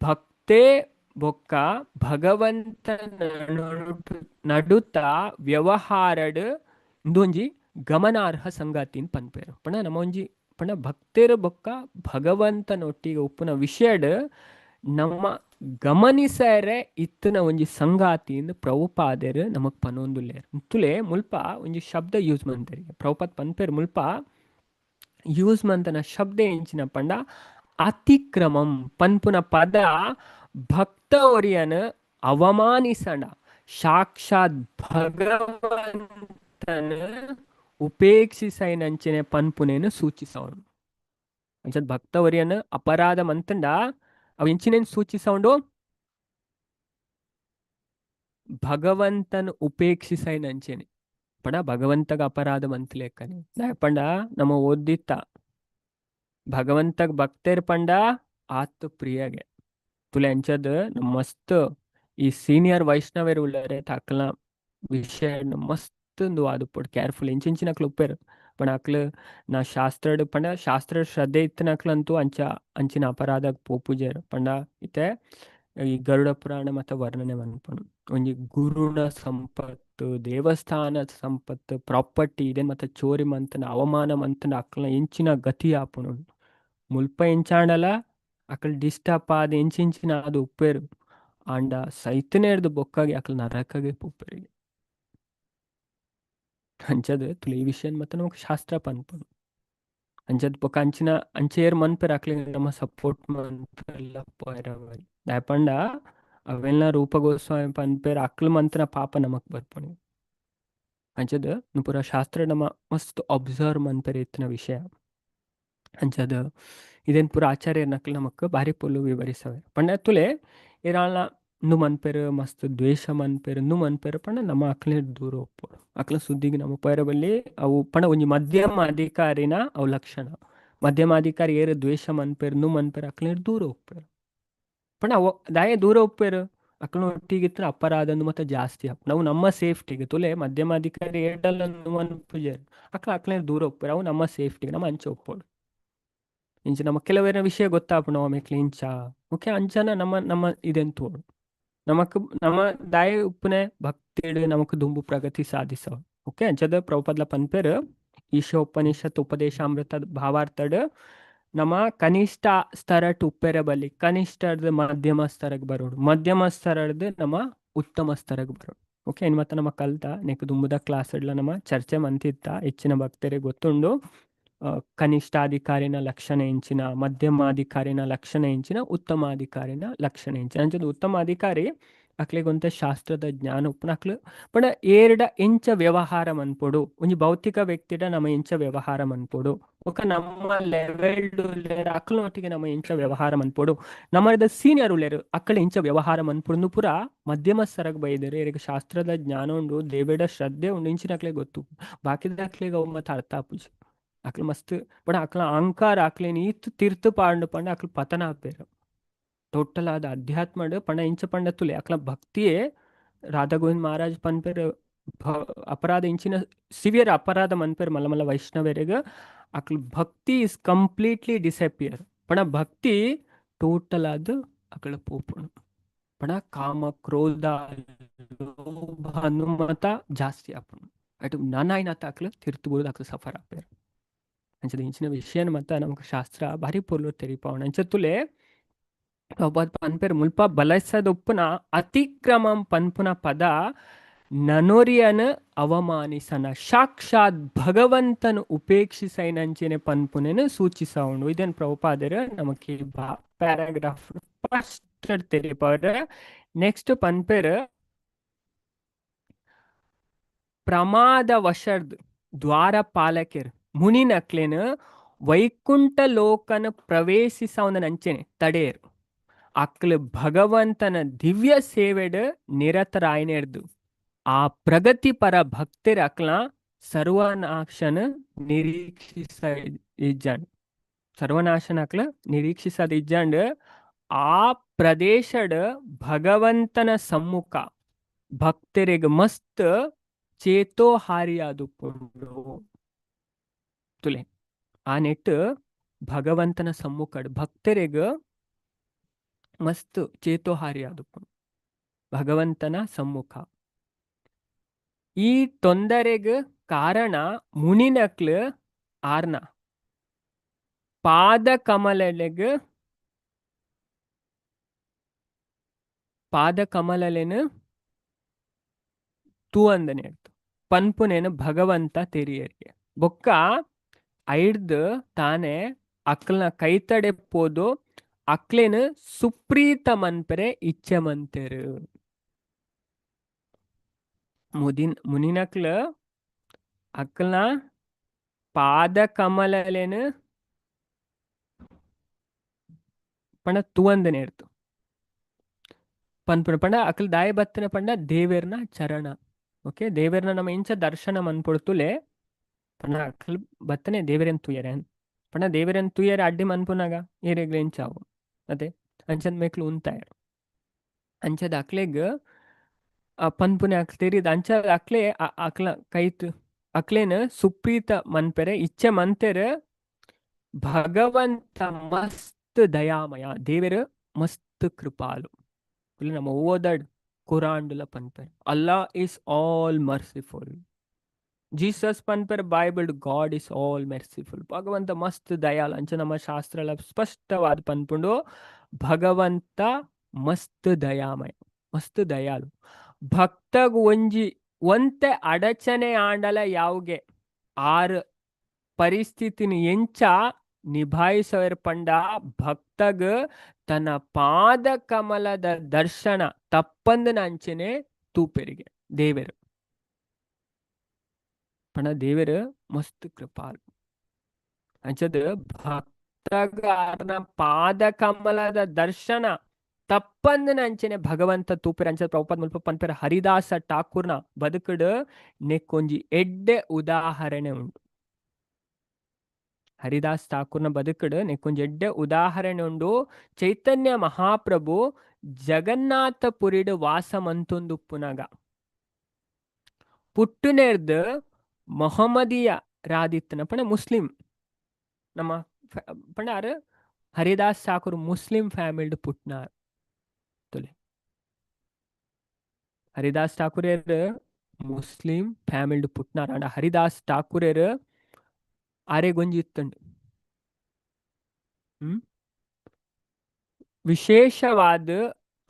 ಭಕ್ತೇ ಬೊಕ್ಕ ಭಗವಂತ ನಡುತ್ತ ವ್ಯವಹಾರಡ್ ಇಂದೊಂಜಿ ಗಮನಾರ್ಹ ಸಂಗಾತಿನ್ ಪನ್ಪೇರು ಪಂಡ ನಮ್ಮ ಒಂಜಿ ಪಂಡ ಭಕ್ತೇರು ಬೊಕ್ಕ ಭಗವಂತನೊಟ್ಟಿಗೆ ಉಪ್ಪುನ ವಿಷಯಡ್ ನಮ್ಮ ಗಮನಿಸರೆ ಇತ್ತನ ಒಂಜಿ ಸಂಗಾತಿಯಿಂದ ಪ್ರಭುಪಾದೆರ್ ನಮಕ್ ಪನೊಂದುಲ್ಲೇರ್ ತುಲೆ ಮುಲ್ಪ ಒಂಜಿ ಶಬ್ದ ಯೂಸ್ ಮಂತರಿ ಪ್ರಭುಪಾದ್ ಪನ್ಪೇರ್ ಮುಲ್ಪ ಯೂಸ್ ಮಂತನ ಶಬ್ದ ಎಂಚಿನ ಪಂಡ ಅತಿಕ್ರಮಂ ಪನ್ಪುನ ಪದ ಭಕ್ತ ಒರಿಯನ ಅವಮಾನಿಸಂಡ ಸಾಕ್ಷಾತ್ ಭಗವಂತನ ಉಪೇಕ್ಷಿಸೈನಂಚಿನ ಪನ್ಪುನೇನು ಸೂಚಿಸವನು ಅಂಚದ್ ಭಕ್ತ ಒರಿಯನ ಅಪರಾಧ ಮಂತಂಡ ಅವು ಇಂಚಿನೇನು ಸೂಚಿಸೌಂಡು ಭಗವಂತನ ಉಪೇಕ್ಷಿಸೈನಂಚೆನೆ ಪಂಡ ಭಗವಂತಗ ಅಪರಾಧ ಮಂತ್ಲೇಕನೆ ಪಂಡ ನಮ್ಮ ಓದಿತ್ತ ಭಗವಂತಗ್ ಭಕ್ತೇರ್ ಪಂಡ ಆತ್ ಪ್ರಿಯಗೆ ತುಲೆ ಅಂಚದ್ ಮಸ್ತ್ ಈ ಸೀನಿಯರ್ ವೈಷ್ಣವೇರು ಉಳ್ಳರೆ ತಾಕಲ್ನ ವಿಷಯ ಮಸ್ತ್ ಅದು ಪಡ್ ಕೇರ್ಫುಲ್ ಇಂಚಿನಕ್ಲು ಉಪ್ಪೇರು ಪಂಡ ಅಕ್ಲು ನಾ ಶಾಸ್ತ್ರ ಪಂಡ ಶಾಸ್ತ್ರ ಶ್ರದ್ಧೆ ಇತ್ತನಕ್ಲಂತೂ ಅಂಚಿನ ಅಪರಾಧ ಪೋಪುಜೇರು ಪಂಡ ಇತ್ತೆ ಈ ಗರುಡ ಪುರಾಣ ಮತ್ತು ವರ್ಣನೆ ಮನ್ಪುಂಡು ಒಂಜಿ ಗುರುನ ಸಂಪತ್ತು ದೇವಸ್ಥಾನ ಸಂಪತ್ತು ಪ್ರಾಪರ್ಟಿ ಇದೆ ಮತ್ತೆ ಚೋರಿ ಮಂತನ ಅವಮಾನ ಮಂತನ ಅಕ್ಲನ ಎಂಚಿನ ಗತಿ ಆಪುನು ಮುಲ್ಪ ಎಂಚಾಂಡಲ ಅಕ್ಲ್ ಡಿಸ್ಟರ್ಬ್ ಆದ ಎಂಚಿನ ಅದು ಉಪ್ಪೇರು ಆಂಡ ಸೈತನೇರ್ದು ಬೊಕ್ಕಾಗಿ ಅಕ್ಲ ನರಕಗೆ ಪುಪ್ಪೇರಿಗೆ ಅಂಚದ್ ತುಲೆ ಈ ವಿಷಯ ಮತ್ತೆ ನಮಗೆ ಶಾಸ್ತ್ರ ಪನ್ಪುಂಡು ಅಂಚದ್ ಬೊಕ್ಕ ಅಂಚಿನ ಅಂಚೇರ್ ಮನ್ಪೇರ್ ಅಕ್ಲಿ ನಮ್ಮ ಸಪೋರ್ಟ್ ಮನ್ಪೆಲ್ಲ ಪೋಯರವರಿ ದಾಯಪಂಡ ಅವೆಲ್ಲ ರೂಪ ಗೋಸ್ವಾಮಿ ಪನ್ಪೇರ್ ಅಕ್ಲು ಮಂತನ ಪಾಪ ನಮಕ್ ಬರ್ಪಣಿ ಅಂಚದ್ ಪೂರ ಶಾಸ್ತ್ರ ನಮ್ಮ ಮಸ್ತ್ ಅಬ್ಸರ್ವ್ ಮನ್ಪೇರ್ ಇತ್ತಿನ ವಿಷಯ ಅಂಚದ್ ಇದೇನು ಪೂರ ಆಚಾರ್ಯ ನಕ್ಲು ನಮಕ್ ಬಾರಿ ಪೊಲ್ಲು ವಿವರಿಸವೆ ಪಂಡ ತುಲೆ ಇರಾಳ ನು ಮನ್ಪೇರು ಮಸ್ತ್ ದ್ವೇಷ ಮನ್ಪೇರು ನು ಮನ್ಪೇರು ಪಂಡ ನಮ್ಮ ಅಕ್ಲೆ ದೂರ ಹೋಗ್ಬೋದು ಅಕ್ಲ ಸುದ್ದಿಗೆ ನಮ್ಮ ಪೈರಬಲ್ಲಿ ಅವು ಪಂಡ ಒಂಜಿ ಮಧ್ಯಮ ಅಧಿಕಾರಿನ ಅವು ಲಕ್ಷಣ ಮಧ್ಯಮಾಧಿಕಾರಿ ಏರು ದ್ವೇಷ ಮನ್ಪೇರು ನು ಮನ್ಪೇರು ಅಕ್ಲೆ ದೂರ ಹೋಗ್ಪೇರು ಪಂಡ ಅವು ದಾಯ ದೂರ ಹೋಗ್ಪೇರು ಅಕ್ಲ ಒಟ್ಟಿಗಿತ್ರ ಅಪರಾಧ ಮತ್ತೆ ಜಾಸ್ತಿ ಆಪ್ ನಾವು ನಮ್ಮ ಸೇಫ್ಟಿಗೆ ತುಲೆ ಮಧ್ಯಮಾಧಿಕಾರಿ ಏಡಲ್ಲ ಮನ್ಪುಜೇರು ಅಕ್ಲೆ ದೂರ ಹೋಗ್ಪೇರು ಅವು ನಮ್ಮ ಸೇಫ್ಟಿಗೆ ನಮ್ಮ ಅಂಚೆ ಒಪ್ಪೋಡು ಇಂಚ ನಮ್ಮ ಕೆಲವೇರ ವಿಷಯ ಗೊತ್ತಾಪು ನಾವು ಆಮೇಲೆ ಇಂಚ ಓಕೆ ಅಂಚನ ನಮ್ಮ ಇದೆನ್ ತೋಡು ನಮಕ್ ನಮ್ಮ ದಾಯ ಉಪ್ಪನೆ ಭಕ್ತಿಡ್ ನಮಕ್ ದುಂಬು ಪ್ರಗತಿ ಸಾಧಿಸವ ಓಕೆ ಅಂಚದ ಪ್ರಭುಪಾದ್ಲ ಪನ್ಪೇರು ಈಶೋಪನಿಷತ್ ಉಪದೇಶಾಮೃತ ಭಾವಾರ್ಥಡ್ ನಮ್ಮ ಕನಿಷ್ಠ ಸ್ತರಟ್ ಉಪ್ಪೆರೆ ಬಲ್ಲಿ ಕನಿಷ್ಠದ ಮಧ್ಯಮ ಸ್ತರಕ್ಕೆ ಬರೋಡು ಮಧ್ಯಮ ಸ್ತರದ್ದು ನಮ್ಮ ಉತ್ತಮ ಸ್ತರಕ್ಕೆ ಬರೋಡು ಓಕೆ ಇನ್ನು ಮತ್ತೆ ನಮ್ಮ ಕಲ್ತ ನೆಕ್ ದುಂಬುದ ಕ್ಲಾಸ್ ಇಡ್ಲ ನಮ್ಮ ಚರ್ಚೆ ಮಂತಿತ್ತ ಹೆಚ್ಚಿನ ಭಕ್ತರಿಗೆ ಗೊತ್ತುಂಡು ಕನಿಷ್ಠಾಧಿಕಾರಿನ ಲಕ್ಷಣ ಎಂಚಿನ ಮಧ್ಯಮಾಧಿಕಾರಿನ ಲಕ್ಷಣ ಎಂಚಿನ ಉತ್ತಮಾಧಿಕಾರಿನ ಲಕ್ಷಣ ಎಂಚಿನ ಅಂಚದ ಉತ್ತಮಾಧಿಕಾರಿ ಅಕ್ಲಿಗೊಂತ ಶಾಸ್ತ್ರದ ಜ್ಞಾನ ಉಪ್ಪನ ಅಕ್ಲು ಪಂಡ ಏರ್ಡ ಎಂಚ ವ್ಯವಹಾರ ಮನ್ಪೊಡು ಒಂಜಿ ಭೌತಿಕ ವ್ಯಕ್ತಿಡ ನಮ್ಮ ಎಂಚ ವ್ಯವಹಾರ ಮನ್ಪೊಡು ಒಕ್ಕ ನಮ್ಮ ಲೆವೆಲ್ ಅಕ್ಲನೊಟ್ಟಿಗೆ ನಮ್ಮ ಎಂಚ ವ್ಯವಹಾರ ಮನ್ಪೊಡು ನಮ್ಮದ ಸೀನಿಯರ್ ಉಳ್ಳೇರು ಅಕ್ಕಳ ಎಂಚ ವ್ಯವಹಾರ ಮನ್ಪೊಡು ಪೂರ ಮಧ್ಯಮ ಸ್ತರಗ್ ಬೈದರೆ ಇರಿಗೆ ಶಾಸ್ತ್ರದ ಜ್ಞಾನ ಉಂಡು ದೇವೇಡ ಶ್ರದ್ಧೆ ಉಂಡು ಇಂಚಿನ ಅಕ್ಲೆ ಗೊತ್ತು ಬಾಕಿದ ಅಕ್ಲಿಗೆ ಅವು ಮತ್ತೆ ಅರ್ಥ ಆಪುಜಿ ಅಕ್ಲ ಮಸ್ತ್ ಪಂಡ ಅಕ್ಲ ಅಹಂಕಾರ ಅಕ್ಲೇನಿ ಇತ್ತು ತೀರ್ಥ ಪಾಂಡು ಪಂಡ ಅಕ್ಲ ಪತನ ಆಪೇರು ಟೋಟಲ್ ಆದ ಅಧ್ಯಾತ್ಮಡ್ ಪಂಡ ಇಂಚ ಪಂಡ ತುಲೆ ಅಕ್ಲ ಭಕ್ತಿಯೇ ರಾಧಾ ಗೋವಿಂದ್ ಮಹಾರಾಜ್ ಪನ್ಪೇರು ಅಪರಾಧ ಇಂಚಿನ ಸಿವಿಯರ್ ಅಪರಾಧ ಮನ್ಪೇರು ಮಲ್ಲ ಮಲ್ಲ ವೈಷ್ಣವರೆಗ ಅಕ್ಲ ಭಕ್ತಿ ಇಸ್ ಕಂಪ್ಲೀಟ್ಲಿ ಡಿಸಪಿಯರ್ ಪಣ ಭಕ್ತಿ ಟೋಟಲ್ ಆದ ಅಕಳ ಪೋಪುಣು ಪಣ ಕಾಮ ಕ್ರೋಧ ಲೋಭ ಹನುಮತ ಜಾಸ್ತಿ ಆಪುಣು ಅటు ನಾನಾಯ್ನತ ಅಕ್ಲ ತಿರ್ತುಬೋದು ಅಕ್ಲ ಸಫರ್ ಆಪೇರು ಅಂಚದ ಇಂಚಿನ ವಿಷಯನ ಮತ್ತ ನಮಕ್ ಶಾಸ್ತ್ರ ಭಾರಿ ಪೊರ್ಲು ತೆರಿಪಾವಣ ಅಂಚ ತುಲೆ ಪನ್ಪೇರು ಮುಲ್ಪ ಬಲಸದೊಪ್ಪುನ ಅತಿಕ್ರಮಂ ಪನ್ಪುನ ಪದ ನನೊರಿಯನ ಅವಮಾನಿಸನ ಸಾಕ್ಷಾತ್ ಭಗವಂತನು ಉಪೇಕ್ಷಿಸೈನಂಚಿನ ಪನ್ಪುನೆನು ಸೂಚಿಸೌಂಡು ಇದನ್ನು ಪ್ರಭುಪಾದರು ನಮಗೆ ಪ್ಯಾರಾಗ್ರಾಫ್ ಫಸ್ಟ್ ತೆರಿಪವ್ರ ನೆಕ್ಸ್ಟ್ ಪನ್ಪೇರು ಪ್ರಮಾದ ವಶರ್ದ್ ದ್ವಾರಪಾಲಕರ್ ಮುನಿನಕ್ಲೆನು ವೈಕುಂಠ ಲೋಕನ ಪ್ರವೇಶಿಸವನಂಚೆನೆ ತಡೆಯರು ಅಕ್ಲು ಭಗವಂತನ ದಿವ್ಯ ಸೇವೆಡ್ ನಿರತರಾಯನೆರ್ದು ಆ ಪ್ರಗತಿಪರ ಭಕ್ತರ ಅಕ್ಲ ಸರ್ವನಾಶನ ನಿರೀಕ್ಷಿಸ ಇಜ್ಜಂಡ್ ಸರ್ವನಾಶನ ಅಕ್ಲ ನಿರೀಕ್ಷಿಸದ ಇಜ್ಜಂಡ್ ಆ ಪ್ರದೇಶಡ್ ಭಗವಂತನ ಸಮ್ಮುಖ ಭಕ್ತರಿಗೆ ಮಸ್ತ್ ಚೇತೋಹಾರಿಯಾದುಕೊಂಡು ತುಲೆ ಆ ನೆಟ್ ಭಗವಂತನ ಸಮ್ಮುಖಡ್ ಭಕ್ತರಿಗೆ ಮಸ್ತ್ ಚೇತೋಹಾರಿಯಾದುಕೊಂಡು ಭಗವಂತನ ಸಮ್ಮುಖ ಈ ತೊಂದರೆಗೆ ಕಾರಣ ಮುನಿನಕ್ಲು ಆರ್ನ ಪಾದ ಕಮಲಲೆನು ತೂ ಅಂದನೆ ಇರ್ತು ಪನ್ಪುನೇನು ಭಗವಂತ ತೆರಿಯರಿಗೆ ಬೊಕ್ಕ ಐಡ್ದು ತಾನೇ ಅಕ್ಲನ ಕೈತಡೆ ಪೋದು ಅಕ್ಲೇನು ಸುಪ್ರೀತ ಮನ್ಪರೆ ಇಚ್ಛೆ ಮಂತೆರು ಮುನಿನಕ್ಲು ಅಕ್ಲನ ಪಾದ ಕಮಲಲೆನು ಪಂಡ ತೂವಂದನೆ ಇರ್ತು ಪನ್ಪುನ ಪಂಡ ಅಕ್ಲ ದಾಯ ಬತ್ತಿನ ಪಂಡ ದೇವೇರ್ನ ಚರಣ ಓಕೆ ದೇವೇರ್ನ ನಮ್ಮ ಇಂಚ ದರ್ಶನ ಮನ್ಪೊಡ್ತುಲೆ ಪಂಡ ಅಕ್ಲ ಬತ್ತನೆ ದೇವರೇನ್ ತುಯರೆ ಪಂಡ ದೇವರೇನ್ ತುಯರೆ ಅಡ್ಡಿ ಮನ್ಪುನಾಗ ಏರೆಗ್ಲ ಇಂಚಾವು ಅದೇ ಅಂಚದ ಮೇಕ್ಲು ಉಂತಾಯರು ಅಂಚದ ಅಕ್ಲೆಗ್ ಪನ್ಪುನೆ ಅಕ್ಲ ತೆರಿದ ಅಂಚದ ಅಕ್ಲೆ ಅಕ್ಲ ಕೈತ್ ಅಕ್ಲೇನು ಸುಪ್ರೀತ ಮನ್ಪೆರೆ ಇಚ್ಛೆ ಮಂತೆರೆ ಭಗವಂತ ಮಸ್ತ್ ದಯಾಮಯ ದೇವರು ಮಸ್ತ್ ಕೃಪಾಲು ನಮ್ಮ ಓದಡ್ ಕುರಾನ್ಲ ಪನ್ಪೆರ್ ಅಲ್ಲಾ ಇಸ್ ಆಲ್ ಮರ್ಸಿಫುಲ್ ಜೀಸಸ್ ಪನ್ಪೆರ್ ಬೈಬಲ್ ಗಾಡ್ ಇಸ್ ಆಲ್ ಮೆರ್ಸಿಫುಲ್ ಭಗವಂತ ಮಸ್ತ್ ದಯಾಲು ಅಂಚ ನಮ್ಮ ಶಾಸ್ತ್ರ ಸ್ಪಷ್ಟವಾದ ಪನ್ಪುಂಡು ಭಗವಂತ ಮಸ್ತ್ ದಯಾಮಯ ಮಸ್ತ್ ದಯಾಲು ಭಕ್ತಗ್ ಒಂಜಿ ಒಂತೆ ಅಡಚಣೆ ಆಂಡಲ ಯಾವ್ಗೆ ಆರ್ ಪರಿಸ್ಥಿತಿನ ಎಂಚ ನಿಭಾಯಿಸೋರ್ ಪಂಡ ಭಕ್ತಗ್ ತನ್ನ ಪಾದ ಕಮಲದ ದರ್ಶನ ತಪ್ಪಂದನ ಅಂಚನೆ ತೂಪೆರಿಗೆ ದೇವರು ಪಂಡ ದೇವರು ಮಸ್ತ್ ಕೃಪಾಲು ಅಂಚದ ಭಕ್ತಗ ಆರ್ನ ಪಾದ ಕಮಲದ ದರ್ಶನ ತಪ್ಪಂದನ ಅಂಚನೆ ಭಗವಂತ ತೂಪೆರ ಅಂಚದ ಪ್ರಭುಪಾದ ಮುಲ್ಪ ಪನ್ಪೆರ ಹರಿದಾಸ ಠಾಕೂರ್ನ ಬದುಕಡ್ ನೆಕ್ಕೊಂಜಿ ಎಡ್ಡೆ ಉದಾಹರಣೆ ಉಂಟು ಹರಿದಾಸ್ ಠಾಕೂರ್ನ ಬದುಕಡ್ ನೆಕ್ಕೊಂಜಿ ಎಡ್ಡೆ ಉದಾಹರಣೆ ಉಂಡು ಚೈತನ್ಯ ಮಹಾಪ್ರಭು ಜಗನ್ನಾಥಪುರಿಡ್ ವಾಸ ಮಂತೊಂದುಪ್ಪುನಗ ಪುಟ್ಟುನೆರ್ದ್ ಮೊಹಮ್ಮದಿಯ ರಾದಿತ್ತನ ಪಂಡ ಮುಸ್ಲಿಂ ನಮ್ಮ ಪಂಡ ಹರಿದಾಸ್ ಠಾಕೂರ್ ಮುಸ್ಲಿಂ ಫ್ಯಾಮಿಲ್ಡ್ ಪುಟ್ನಾರ್ ತುಲೆ ಹರಿದಾಸ್ ಠಾಕೂರೇರ್ ಮುಸ್ಲಿಂ ಫ್ಯಾಮಿಲ್ಡ್ ಪುಟ್ನಾರ್ ಅಂಡ ಹರಿದಾಸ್ ಠಾಕೂರೇರ್ ಆರೆಗೊಂಜಿ ಇತ್ತಂಡು ವಿಶೇಷವಾದ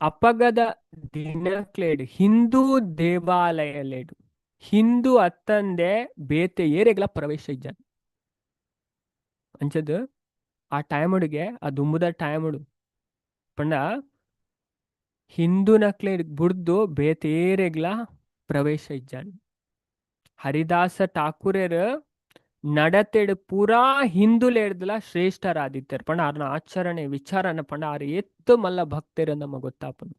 ಅಪಗದ ದಿನಕ್ಲೇಡು ಹಿಂದೂ ದೇವಾಲಯಲೇಡು ಹಿಂದೂ ಅತ್ತಂದೆ ಬೇತೆ ಏರೆಗ್ಲ ಪ್ರವೇಶ ಇಜ್ಜ ಅಂಚದ ಆ ಟೈಮುಡಿಗೆ ಆ ದುಂಬುದ ಟೈಮುಡು ಪಂಡ ಹಿಂದೂ ನಕ್ಲೆ ಬುಡ್ದು ಬೇತೇರೆಗ್ಲ ಪ್ರವೇಶ ಇಜ್ಜಾನ್ ಹರಿದಾಸ ಠಾಕೂರೇರ್ ನಡತೆಡ್ ಪೂರಾ ಹಿಂದುಲೇಡ್ದಲ ಶ್ರೇಷ್ಠರಾದಿತ್ಯರ್ ಪಂಡ ಆರ್ನ ಆಚರಣೆ ವಿಚಾರನ ಪಂಡ ಆರ್ ಎತ್ತು ಮಲ್ಲ ಭಕ್ತರು ನಮಗೆ ಗೊತ್ತಾಪನು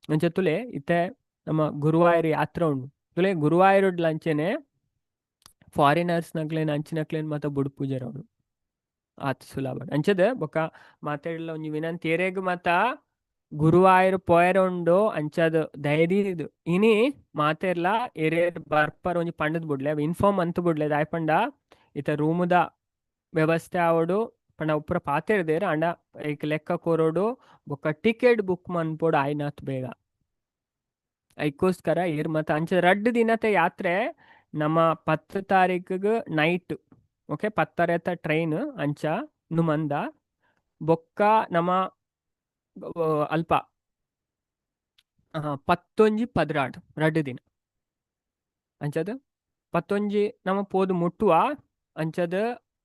ಅಂಚೆ ತುಲೆ ಇತ್ತೆ ನಮ್ಮ ಗುರುವಾಯೂರ್ ಯಾತ್ರೆ ಉಂಡು ತುಲೆ ಗುರುವಾಯೂರ್ಡ್ ಅಂಚೆನೆ ಫಾರಿನರ್ಸ್ ನಕ್ಲೇನ್ ಅಂಚಿನಕ್ಲೇನ್ ಮತ್ತೆ ಬುಡ್ ಪೂಜಾರ ಅವನು ಆತ್ ಸುಲಭ ಅಂಚದ ಬೊಕ ಮಾತಾಡಲ ಒಂಜಿ ವಿನಂತಿ ಎರೆಗ್ ಮಾತ ಗುರುವಾಯೂರ್ ಪೋಯರುಂಡು ಅಂಚದ ಧೈರ್ಯದು ಇನಿ ಮಾತೆರ್ಲ ಎರೇರ್ ಬರ್ಪರ್ ಒಂಜಿ ಪಂಡದ್ ಬುಡ್ಲೆ ಇನ್ಫಾರ್ಮ್ ಅಂತು ಬುಡ್ಲೆ ದಾಯ್ಪಂಡ ಇತ ರೂಮುದ ವ್ಯವಸ್ಥೆ ಆವಡು ಪಂಡ ಉಪ್ಪುರ ಪಾತೆರ್ದೇರ್ ಅಂಡ ಐಕ್ ಲೆಕ್ಕ ಕೋರೋಡು ಬೊಕ ಟಿಕೆಟ್ ಬುಕ್ ಮನ್ಪೋಡು ಆಯ್ನಾತ್ ಬೇಗ ಐಕೋಸ್ಕರ ಏರ್ ಮತ್ತ ಅಂಚ ರಡ್ಡ್ ದಿನತೆ ಯಾತ್ರೆ ನಮ್ಮ 10 ತಾರೀಕಿಗೆ ನೈಟ್ ಓಕೆ 10 ಟ್ರೈನ್ ಅಂಚ ನುಮಂದ ಬೊಕ್ಕ ನಮ್ಮ ಅಲ್ಪ 11 ರಡ್ಡ್ ದಿನ ಅಂಚದ 11 ನಮ್ಮ ಪೋದು ಮುಟ್ಟುವ ಅಂಚದ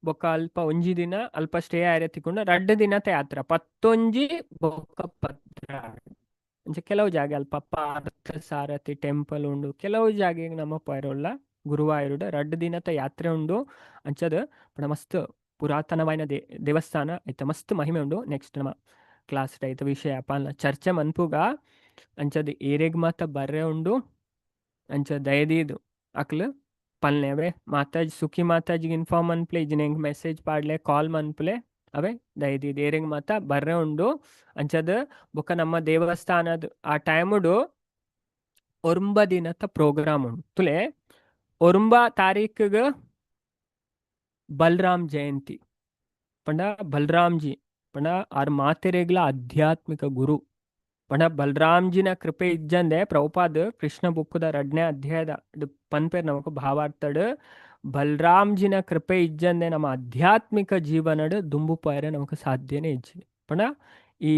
ಬೊಕ್ಕ ಅಲ್ಪ ಒಂಜಿ ದಿನ ಅಲ್ಪ ಸ್ಟೇ ಆಯ್ರೆ ತಿಕ್ಕೊಂಡು ರಡ್ಡ್ ದಿನತೆ ಯಾತ್ರೆ 11 ಬೊಕ್ಕ 16 ಅಂಚ ಕೆಲವು ಜಾಗ ಅಲ್ಪ ಪಾರ್ಥ ಸಾರಥಿ ಟೆಂಪಲ್ ಉಂಡು ಕೆಲವು ಜಾಗೆಗ್ ನಮ್ಮ ಪೈರೋಲ್ಲ ಗುರುವಾಯೂರುಡು ರಡ್ಡ್ ದಿನತ ಯಾತ್ರೆ ಉಂಡು ಅಂಚದ ಪಂಡ ಮಸ್ತ್ ಪುರಾತನವಾಯಿನ ದೇವಸ್ಥಾನ ಐತ ಮಸ್ತ್ ಮಹಿಮೆ ಉಂಡು ನೆಕ್ಸ್ಟ್ ನಮ್ಮ ಕ್ಲಾಸ್ ಐತ ವಿಷಯ ಪಾಲ್ನ ಚರ್ಚೆ ಮನ್ಪುಗ ಅಂಚದ ಏರೆಗ್ ಮಾತ ಬರ್ರೆ ಉಂಡು ಅಂಚ ದಯದೀದು ಅಕ್ಲು ಪಲ್ನೆವೆ ಮಾತಾಜಿ ಸುಖಿ ಮಾತಾಜಿಗೆ ಇನ್ಫಾರ್ಮ್ ಅನ್ಪ್ಲೆ ಇಜಿನೆಂಗ್ ಮೆಸೇಜ್ ಪಾಡ್ಲೆ ಕಾಲ್ ಮನ್ಪ್ಲೆ ಅವೇ ದಯದೀದು ಏರೆಗ್ ಮಾತ ಬರ್ರೆ ಉಂಡು ಅಂಚದ ಬೊಕ ನಮ್ಮ ದೇವಸ್ಥಾನದ ಆ ಟೈಮುಡು 9 ದಿನದ ಪ್ರೋಗ್ರಾಮ್ ಉಂಡು ತುಲೆ 9 ತಾರೀಕಿಗೆ ಬಲರಾಮ್ ಜಯಂತಿ ಪಂಡ ಬಲರಾಮ್ಜಿ ಪಂಡ ಆರ್ ಮಾತೆರೆಗ್ಲ ಆಧ್ಯಾತ್ಮಿಕ ಗುರು ಪಂಡ ಬಲರಾಮ್ಜಿನ ಕೃಪೆ ಇಜ್ಜಂದೆ ಪ್ರಭುಪಾದ್ ಕೃಷ್ಣ ಬುಕ್ಕುದ 2ನೇ ಅಧ್ಯಾಯದ ಪನ್ಪೇರ್ ನಮಕ್ ಭಾವಾಡ್ತಡ್ ಬಲರಾಮ್ಜಿನ ಕೃಪೆ ಇಜ್ಜಂದೆ ನಮ್ಮ ಆಧ್ಯಾತ್ಮಿಕ ಜೀವನಡ್ ದುಂಬು ಪಾಯರೆ ನಮಕ್ ಸಾಧ್ಯನೇ ಇಜ್ಜಿದೆ ಪಂಡ ಈ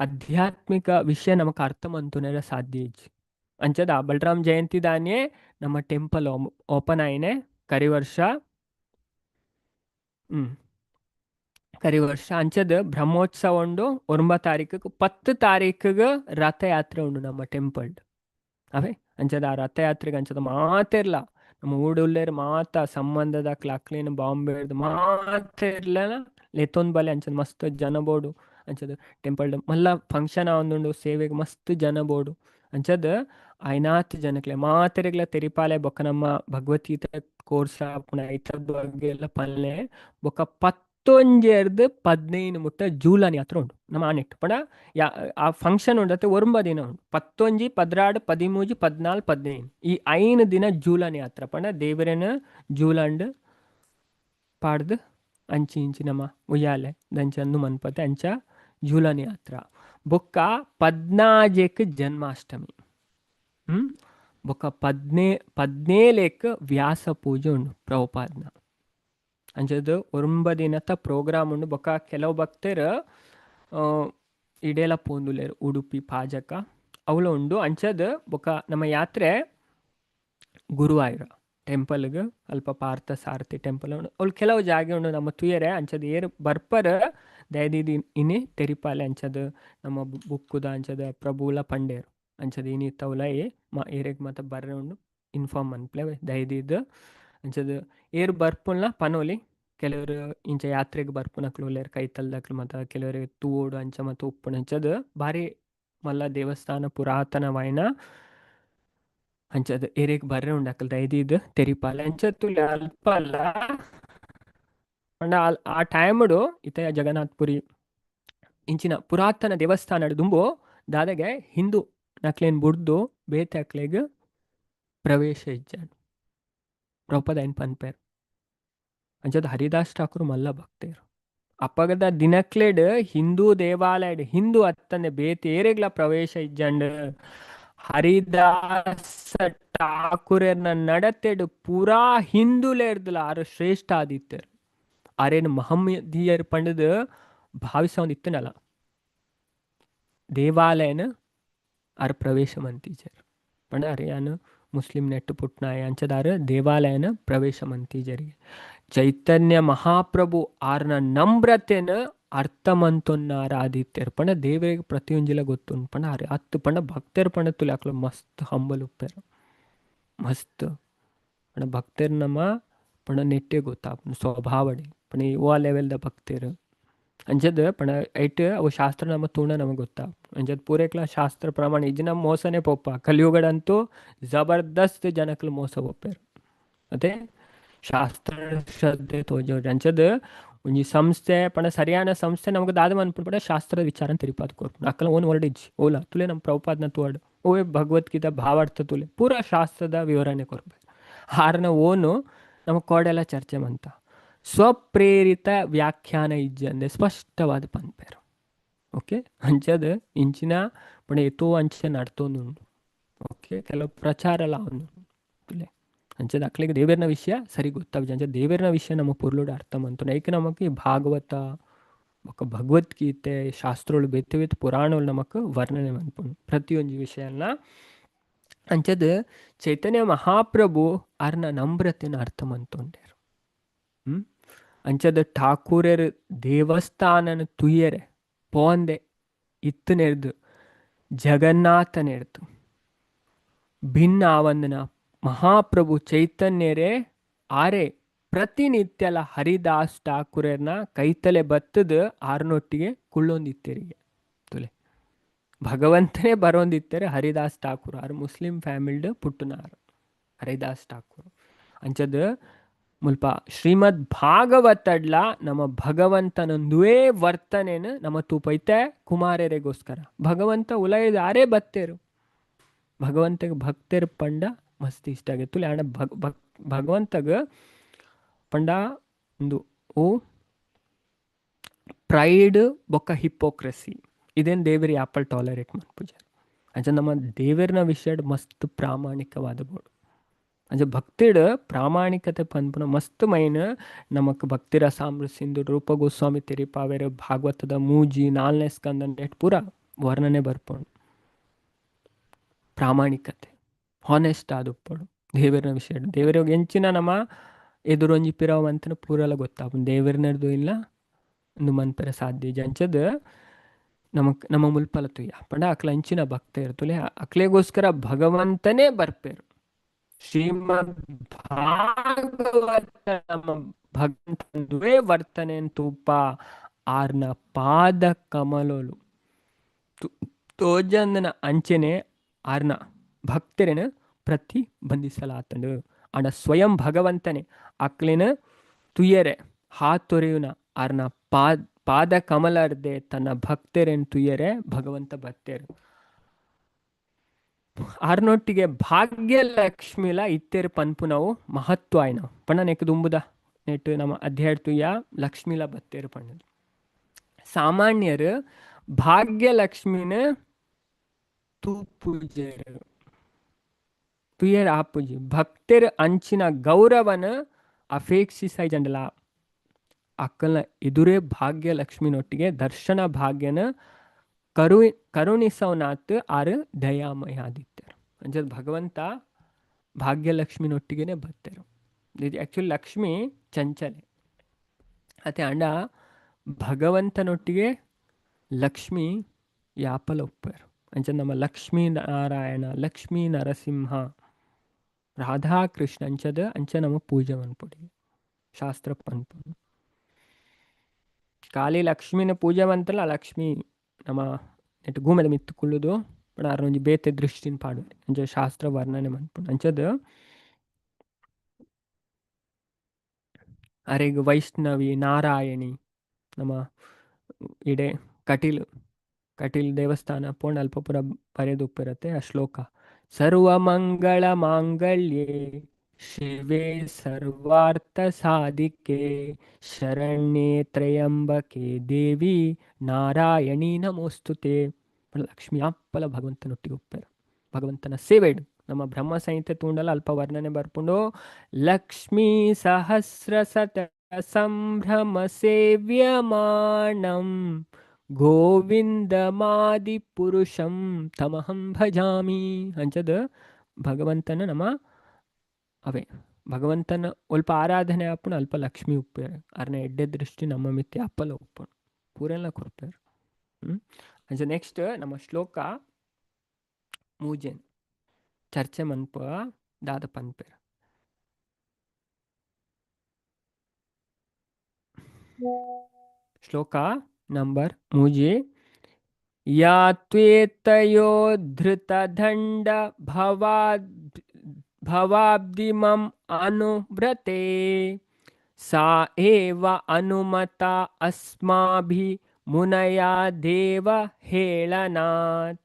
ಆಧ್ಯಾತ್ಮಿಕ ವಿಷಯ ನಮಕ್ ಅರ್ಥ ಮಂತುನೆರ ಸಾಧ್ಯ ಇಜ್ಜಿ ಅಂಚದ ಬಲರಾಮ್ ಜಯಂತಿ ದಾನೆ ನಮ್ಮ ಟೆಂಪಲ್ ಓಪನ್ ಆಯ್ನೆ ಕರಿವರ್ಷ ಕರಿವರ್ಷ ಅಂಚದ ಬ್ರಹ್ಮೋತ್ಸವ ಉಂಡು 9 ತಾರೀಕಿಗೆ 10 ತಾರೀಕಿಗೆ ರಥಯಾತ್ರೆ ಉಂಡು ನಮ್ಮ ಟೆಂಪಲ್ ಅವೇ ಅಂಚದ ಆ ರಥಯಾತ್ರೆಗೆ ಅಂಚದ ಮಾತೆರ್ಲ ನಮ್ಮ ಊಡುಲ್ಲೇರ್ ಮಾತ ಸಂಬಂಧದ ಕ್ಲಾಕ್ಲಿನ ಬಾಂಬೆಡ್ದು ಮಾತೆರ್ಲ ಲೆತ್ತೊಂದು ಬಲೆ ಅಂಚದ ಮಸ್ತ್ ಜನ ಬೋಡು ಅಂಚದ ಟೆಂಪಲ್ ಮಲ್ಲ ಫಂಕ್ಷನ್ ಒಂದುಂಡು ಸೇವೆಗೆ ಮಸ್ತ್ ಜನ ಬೋಡು ಅಂಚದ ಐನಾತ್ ಜನಕ್ಲೆ ಮಾತೆರೆಗ್ಲ ತೆರಿಪಾಲೆ ಬೊಕ್ಕ ನಮ್ಮ ಭಗವದ್ಗೀತೆ ಕೋರ್ಸ್ ಆಪುಣ ಐತದ ಬಗ್ಗೆ ಎಲ್ಲ ಪಲ್ಲೆ ಬೊಕ್ಕ 11 ಮುಟ್ಟ ಜೂಲನ್ ಯಾತ್ರ ಉಂಡು ನಮ್ಮ ಆನೆಟ್ಟು ಪಂಡ ಆ ಫಂಕ್ಷನ್ ಉಂಡತ್ತೆ 9 ದಿನ ಉಂಡು 11 16 13 14 15 ಈ 5 ದಿನ ಜೂಲನ್ ಯಾತ್ರ ಪಂಡ ದೇವರೇನ ಜೂಲಂಡ್ ಪಾಡ್ದು ಅಂಚಿ ಇಂಚಿ ನಮ್ಮ ಉಯ್ಯಾಲೆ ದಂಚಂದು ಮನ್ಪತೆ ಅಂಚ ಜೂಲನ್ ಯಾತ್ರ ಬೊಕ್ಕ 14 ಜನ್ಮಾಷ್ಟಮಿ ಬೊಕ್ಕ 17 ವ್ಯಾಸ ಪೂಜೆ ಉಂಡು ಪ್ರಭುಪಾದ್ನ ಅಂಚದು 9 ದಿನದ ಪ್ರೋಗ್ರಾಮ್ ಉಂಡು ಬೊಕ್ಕ ಕೆಲವು ಭಕ್ತರು ಇಡೇಲ ಪೋಂದುಲೇರು ಉಡುಪಿ ಪಾಜಕ ಅವಳು ಉಂಡು ಅಂಚದು ಬೊಕ್ಕ ನಮ್ಮ ಯಾತ್ರೆ ಗುರುವಾಯೂರ ಟೆಂಪಲ್ಗೆ ಅಲ್ಪ ಪಾರ್ಥ ಸಾರಥಿ ಟೆಂಪಲ್ ಉಂಡು ಅವಳು ಕೆಲವು ಜಾಗ ಉಂಡು ನಮ್ಮ ತುಯರೆ ಅಂಚದು ಏರು ಬರ್ಪರ್ ದಯದೀದಿ ಇನಿ ತೆರಿಪಾಲೆ ಅಂಚದು ನಮ್ಮ ಬುಕ್ಕುದ ಅಂಚದ ಪ್ರಭುಲ ಪಂಡೇರು ಅಂಚದು ಇನಿ ತವಲ ಏರೆಗ್ ಮಾತ ಬರ್ರೆ ಉಂಡು ಇನ್ಫಾರ್ಮ್ ಅನ್ಪ್ಲೆ ದಯದೀದು ಅಂಚದು ಏರು ಬರ್ಪುಲ್ನ ಪನೋಲಿ ಕೆಲವರು ಇಂಚ ಯಾತ್ರೆಗೆ ಬರ್ಪುನಕ್ಲುಲ್ಲೇರು ಕೈತಲ್ದಕ್ಲು ಮತ್ತು ಕೆಲವರಿಗೆ ತೂಡು ಅಂಚ ಮತ್ತು ಉಪ್ಪುಣ ಅಂಚದು ಭಾರಿ ಮಲ್ಲ ದೇವಸ್ಥಾನ ಪುರಾತನವಾಯಿನ ಅಂಚದು ಏರೆಗ್ ಬರ್ರೆ ಉಂಡಾಕಲ್ ದಯದೀದು ತೆರಿಪಾಲೆ ಅಂಚತ್ತು ಅಲ್ಪ ಅಲ್ಲ ಅಂಡ ಆ ಟೈಮಡು ಇತ ಜಗನ್ನಾಥ್ಪುರಿ ಇಂಚಿನ ಪುರಾತನ ದೇವಸ್ಥಾನ ದುಂಬು ದಾದಾಗೆ ಹಿಂದೂ ನಕ್ಲೇನ್ ಬುಡ್ದು ಬೇತೆ ಅಕ್ಲೆಗ್ ಪ್ರವೇಶ ಇಜ್ಜಾನು ಪ್ರಭುಪಾದ ಐನ್ ಪನ್ಪೇರು ಅಂಚದ ಹರಿದಾಸ್ ಠಾಕೂರ್ ಮಲ್ಲ ಭಕ್ತೇರು ಅಪ್ಪಗದ ದಿನಕ್ಲೆಡ್ ಹಿಂದೂ ದೇವಾಲಯಡ್ ಹಿಂದೂ ಅತ್ತಂದೆ ಬೇತೆ ಏರೆಗ್ಲ ಪ್ರವೇಶ ಇಜ್ಜಂಡ್ ಹರಿದಾಸ ಠಾಕೂರ್ನ ನಡತೆಡ್ ಪೂರಾ ಹಿಂದೂಲೇರ್ದಲ ಆರು ಶ್ರೇಷ್ಠ ಆದಿತ್ತರು ಆರೇನು ಮಹಮ್ಮದೀಯರ್ ಪಂಡದ ಭಾವಿಸ ಒಂದು ಇತ್ತನಲ್ಲ ದೇವಾಲಯನ ಆರು ಪ್ರವೇಶ ಮಂತೀಜರ್ ಪಂಡ ಅರಿಯಾನು ಮುಸ್ಲಿಂ ನೆಟ್ಟು ಪುಟ್ನಾಯ ಅಂಚದಾರ ದೇವಾಲಯನ ಪ್ರವೇಶ ಮಂತೀಜರಿಗೆ ಚೈತನ್ಯ ಮಹಾಪ್ರಭು ಆರ್ನ ನಮ್ರತೆನ ಅರ್ಥಮಂತೊನ್ನಾರ ಆದಿತ್ಯರು ಪಂಡ ದೇವರಿಗೆ ಪ್ರತಿಯೊಂಜಿಲ ಗೊತ್ತುಂಡು ಪಂಡ ಅರೆ ಹತ್ತು ಪಂಡ ಭಕ್ತರು ಪಂಡ ತುಲಾಕ್ಲು ಮಸ್ತ್ ಹಂಬಲ್ ಉಪ್ಪೇರು ಮಸ್ತ್ ಪಂಡ ಭಕ್ತರು ನಮ್ಮ ಪಂಡ ನೆಟ್ಟೆ ಗೊತ್ತಾಪ ಸ್ವಭಾವಡಿ ಪಂಡ ಓ ಲೆವೆಲ್ದ ಭಕ್ತರು ಅಂಚದ್ ಪಂಡ ಐಟ್ ಅವು ಶಾಸ್ತ್ರ ನಮ್ಮ ತೂಣ ನಮಗೆ ಗೊತ್ತಾ ಅಂಚದ್ ಪೂರೇಕ್ಲ ಶಾಸ್ತ್ರ ಪ್ರಮಾಣ ಇಜ್ಜಿನ ಮೋಸನೇ ಪೊಪ್ಪ ಕಲಿಯುಗಡಂತೂ ಜಬರ್ದಸ್ತ್ ಜನಕ್ಲು ಮೋಸ ಒಪ್ಪೇರು ಮತ್ತೆ ಶಾಸ್ತ್ರ ಶ್ರದ್ಧೆ ತೋಜೋರು ಅಂಚದ್ ಒಂಜಿ ಸಂಸ್ಥೆ ಪಂಡ ಸರಿಯಾನ ಸಂಸ್ಥೆ ನಮಗೆ ದಾದ ಮನ್ಪುಂಡು ಪಂಡ ಶಾಸ್ತ್ರದ ವಿಚಾರ ತಿರುಪಾದ್ ಕೊರ್ಪುಂಡು ಅಕ್ಕಲ ಓನ್ ವರ್ಡ್ ಇಜ್ಜಿ ಓಲ ತುಲೆ ನಮ್ಮ ಪ್ರಭುಪಾದ್ನ ತೋಡ್ ಓವೇ ಭಗವದ್ಗೀತಾ ಭಾವಾರ್ಥ ತುಲೆ ಪೂರ ಶಾಸ್ತ್ರದ ವಿವರಣೆ ಕೊರ್ಬೇಕು ಹಾರನ ಓನು ನಮ್ಮ ಕೋಡೆಲ್ಲ ಚರ್ಚೆ ಮಂತ ಸ್ವಪ್ರೇರಿತ ವ್ಯಾಖ್ಯಾನ ಇಜ್ಜಿ ಅಂದೆ ಸ್ಪಷ್ಟವಾದ ಪನ್ಪೇರು ಓಕೆ ಅಂಚದ ಇಂಚಿನ ಪಂಡ ಎತ್ತೋ ಅಂಚೆ ನಡ್ತೊಂದುಂಡು ಓಕೆ ಕೆಲವು ಪ್ರಚಾರ ಎಲ್ಲ ಅವನು ತುಲೆ ಅಂಚದ ಅಕ್ಲಿಗೆ ದೇವರನ ವಿಷಯ ಸರಿ ಗೊತ್ತಾಗ ಅಂಚೆ ದೇವರನ ವಿಷಯ ನಮ್ಮ ಪುರ್ಲುಡು ಅರ್ಥ ಮಂತು ನೈಕೆ ನಮಗೆ ಈ ಭಾಗವತ ఒక ಭಗವದ್ಗೀತೆ ಶಾಸ್ತ್ರಗಳು ಬೇತೆ ಬೇತೆ ಪುರಾಣಗಳು ನಮಕ್ ವರ್ಣನೆ ಮನ್ಪುಂಡು ಪ್ರತಿಯೊಂದು ವಿಷಯನ ಅಂಚದ ಚೈತನ್ಯ ಮಹಾಪ್ರಭು ಅರ್ನ ನಮ್ರತೆನ ಅರ್ಥ ಮಂತೊಂಡೇರು ಅಂಚದ ಠಾಕೂರರು ದೇವಸ್ಥಾನನ ತುಯ್ಯರೆ ಪೋಂದೆ ಇತ್ತನೆರ್ದು ಜಗನ್ನಾಥನೆರ್ದು ಭಿನ್ನ ಆವಂದನ ಮಹಾಪ್ರಭು ಚೈತನ್ಯರೇ ಆರೆ ಪ್ರತಿನಿತ್ಯಲ ಹರಿದಾಸ್ ಠಾಕೂರರ್ನ ಕೈತಲೆ ಬತ್ತದ ಆರ್ನೊಟ್ಟಿಗೆ ಕುಳ್ಳೊಂದಿತ್ತೇರಿಗೆ ತುಲೆ ಭಗವಂತನೇ ಬರೋಂದಿತ್ತೇರೆ ಹರಿದಾಸ್ ಠಾಕೂರ್ ಆರು ಮುಸ್ಲಿಂ ಫ್ಯಾಮಿಲ್ಡ್ ಪುಟ್ಟನಾರು ಹರಿದಾಸ್ ಠಾಕೂರ್ ಅಂಚದ ಮುಲ್ಪ ಶ್ರೀಮದ್ ಭಾಗವತಡ್ಲ ನಮ್ಮ ಭಗವಂತನೊಂದುವೇ ವರ್ತನೆನ ನಮ್ಮ ತೂಪೈತೆ ಕುಮಾರರೆಗೋಸ್ಕರ ಭಗವಂತ ಉಲಯದ ಆರೇ ಬತ್ತೇರು ಭಗವಂತಗೆ ಭಕ್ತರು ಪಂಡ ಮಸ್ತ್ ಇಷ್ಟ ಆಗಿತ್ತು ಆಂಡ ಭಗವಂತಗ ಪಂಡ ಒಂದು ಓ ಪ್ರೈಡ್ ಬೊಕ್ಕ ಹಿಪೋಕ್ರಸಿ ಇದೇನು ದೇವರಿ ಆಪಲ್ ಟಾಲರೇಟ್ ಮಾಡ್ಪೂಜ ಅಂಚ ನಮ್ಮ ದೇವರನ ವಿಷಯ ಮಸ್ತ್ ಪ್ರಾಮಾಣಿಕವಾದ ಬೋಡು ಅಂಚ ಭಕ್ತಿಡ್ ಪ್ರಾಮಾಣಿಕತೆ ಪನ್ಪುನ ಮಸ್ತ್ ಮೈನ್ ನಮಕ್ ಭಕ್ತಿ ರಸಾಮೃತ ಸಿಂಧು ರೂಪ ಗೋಸ್ವಾಮಿ ತೆರಿಪಾವೆರ ಭಾಗವತದ ಮೂಜಿ 4ನೇ ಸ್ಕಂದ ನೆಟ್ ಪೂರ ವರ್ಣನೆ ಬರ್ಪುಂಡು ಪ್ರಾಮಾಣಿಕತೆ ಹಾನೆಸ್ಟ್ ಆದುಪ್ಪಡು ದೇವರನ ವಿಷಯ ದೇವರ ಎಂಚಿನ ನಮ್ಮ ಎದುರೊಂಜಿ ಪಿರವ ಅಂತನ ಪೂರೆಲ್ಲ ಗೊತ್ತಾಪುಂಡು ದೇವರನರ್ದು ಇಲ್ಲ ಒಂದು ಮನ್ಪೆರ ಸಾಧ್ಯ ಜಂಚದ ನಮ್ಮ ಮುಲ್ಪಲ ತುಯ್ಯ ಪಂಡ ಅಕ್ಲ ಅಂಚಿನ ಭಕ್ತ ಇರ್ತುಲೆ ಅಕ್ಲೆಗೋಸ್ಕರ ಭಗವಂತನೇ ಬರ್ಪೇರು ಶ್ರೀಮದ್ ಭಾಗವತ ನಮ್ಮ ಭಗವಂತಂದುವೇ ವರ್ತನೆ ತೂಪ ಆರ್ನ ಪಾದ ಕಮಲೋಲು ತೋಜಂದನ ಅಂಚೆನೆ ಆರ್ನ ಭಕ್ತರೇನ ಪ್ರತಿಬಂಧಿಸಲಾತಂಡು ಆಂಡ ಸ್ವಯಂ ಭಗವಂತನೇ ಅಕ್ಲೆನ ತುಯ್ಯರೆ ಹಾತೊರೆಯುನ ಆರ್ನ ಪಾದ ಕಮಲರ್ದೆ ತನ್ನ ಭಕ್ತರೇನು ತುಯ್ಯರೆ ಭಗವಂತ ಬತ್ತೇರು ಆರ್ನೊಟ್ಟಿಗೆ ಭಾಗ್ಯಲಕ್ಷ್ಮಿಲ ಇತ್ತೇರು ಪನ್ಪು ನಾವು ಮಹತ್ವ ಆಯ್ನ ಪಣ್ಣ ನೆಕ್ ದುಂಬುದ ನೆಟ್ ನಮ್ಮ ಅಧ್ಯಾಯ ತುಯ್ಯ ಲಕ್ಷ್ಮಿಲ ಬತ್ತೇರು ಪಣ್ಣದು ಸಾಮಾನ್ಯರು ಭಾಗ್ಯಲಕ್ಷ್ಮಿನ ತೂಪುಜರು ತುಯ್ಯರ ಆಪುಜಿ ಭಕ್ತರ ಅಂಚಿನ ಗೌರವನ ಅಪೇಕ್ಷಿಸೈಜಂಡಲ ಅಕ್ಕಲ್ನ ಎದುರೇ ಭಾಗ್ಯಲಕ್ಷ್ಮಿನೊಟ್ಟಿಗೆ ದರ್ಶನ ಭಾಗ್ಯನ ಕರುಣಿಸವನಾತ್ ಆರು ದಯಾಮಯ ಆದಿತ್ಯರು ಅಂಚದ ಭಗವಂತ ಭಾಗ್ಯಲಕ್ಷ್ಮಿನೊಟ್ಟಿಗೆ ಬರ್ತರು ಇದು ಆ್ಯಕ್ಚುಲಿ ಲಕ್ಷ್ಮಿ ಚಂಚಲೆ ಅತ್ತೆ ಅಂಡ ಭಗವಂತನೊಟ್ಟಿಗೆ ಲಕ್ಷ್ಮಿ ಯಾಪಲ ಉಪ್ಪರು ಅಂಚದ ನಮ್ಮ ಲಕ್ಷ್ಮೀ ನಾರಾಯಣ ಲಕ್ಷ್ಮೀ ನರಸಿಂಹ ರಾಧಾಕೃಷ್ಣ ಅಂಚದ ಅಂಚ ನಮ್ಮ ಪೂಜೆ ಮನ್ಪುಡಿ ಶಾಸ್ತ್ರ ಪನ್ಪು ಖಾಲಿ ಲಕ್ಷ್ಮಿನ ಪೂಜೆ ಮಂತಲ್ಲ ಲಕ್ಷ್ಮಿ ನಮ್ಮ ನೆಟ್ ಗೂಮೆದ ಮಿತ್ತು ಕುಳ್ಳುದು ಬಟ್ ಒಂಜಿ ಬೇತೆ ದೃಷ್ಟಿನ ಪಾಡು ಅಂಚ ಶಾಸ್ತ್ರ ವರ್ಣನೆ ಮನ್ಪುಂಡು ಅಂಚದ ಅರೆಗ್ ವೈಷ್ಣವಿ ನಾರಾಯಣಿ ನಮ್ಮ ಇಡೆ ಕಟೀಲ್ ದೇವಸ್ಥಾನ ಪೋಂಡ್ ಅಲ್ಪ ಪುರ ಬರೆದುಪ್ಪಿರತ್ತೆ ಆ ಶ್ಲೋಕ ಸರ್ವಮಂಗಳ ಮಾಂಗಲ್ಯೆ ಶಿವೆ ಸರ್ವಾರ್ಥ ಸಾಧಿಕೆ ಶರಣ್ಯೆ ತ್ರಯಂಬಕೆ ದೇವಿ ನಾರಾಯಣಿ ನಮೋಸ್ತುತೆ ಲಕ್ಷ್ಮಿ ಅಪ್ಪಲ ಭಗವಂತನೊಟ್ಟಿಗೆ ಒಪ್ಪೇರು ಭಗವಂತನ ಸೇವೆಡು ನಮ್ಮ ಬ್ರಹ್ಮ ಸಂಹಿತೆ ತೂಂಡಲ ಅಲ್ಪ ವರ್ಣನೆ ಬರ್ಪುಂಡು ಲಕ್ಷ್ಮೀ ಸಹಸ್ರಸತ ಸಂಭ್ರಮ ಸೇವ್ಯಮಾಣಂ ಗೋವಿಂದಮಾದಿ ಪುರುಷಂ ತಮಹಂ ಭಜಾಮಿ ಅಂಚದ ಭಗವಂತನ ನಮ್ಮ ಅವೇ ಭಗವಂತನ ಅಲ್ಪ ಆರಾಧನೆ ಆಪುಣ ಅಲ್ಪ ಲಕ್ಷ್ಮಿ ಉಪ್ಪೇರು ಅರ್ನ ಎಡ್ಡೆ ದೃಷ್ಟಿ ನಮ್ಮ ಮಿತ್ತಿ ಅಪ್ಪಲ ಉಪ್ಪು ಪೂರೆಲ್ಲ ಕೊಡ್ಪೇರು ಅಂಚ ನೆಕ್ಸ್ಟ್ ನಮ್ಮ ಶ್ಲೋಕ ಮೂಜೆನ್ ಚರ್ಚೆ ಮನ್ಪ ದಾದ ಪನ್ಪೇರು ಶ್ಲೋಕ ನಂಬರ್ ಮೂಜಿ ಯಾತ್ವೇತಯೋ ಧೃತ ದಂಡ ಭವಾಬ್ಧಿಮಂ ಅನುವ್ರತೆ सा एव अनुमता अस्माभिः मुनया देव ಹೇಳನಾತ್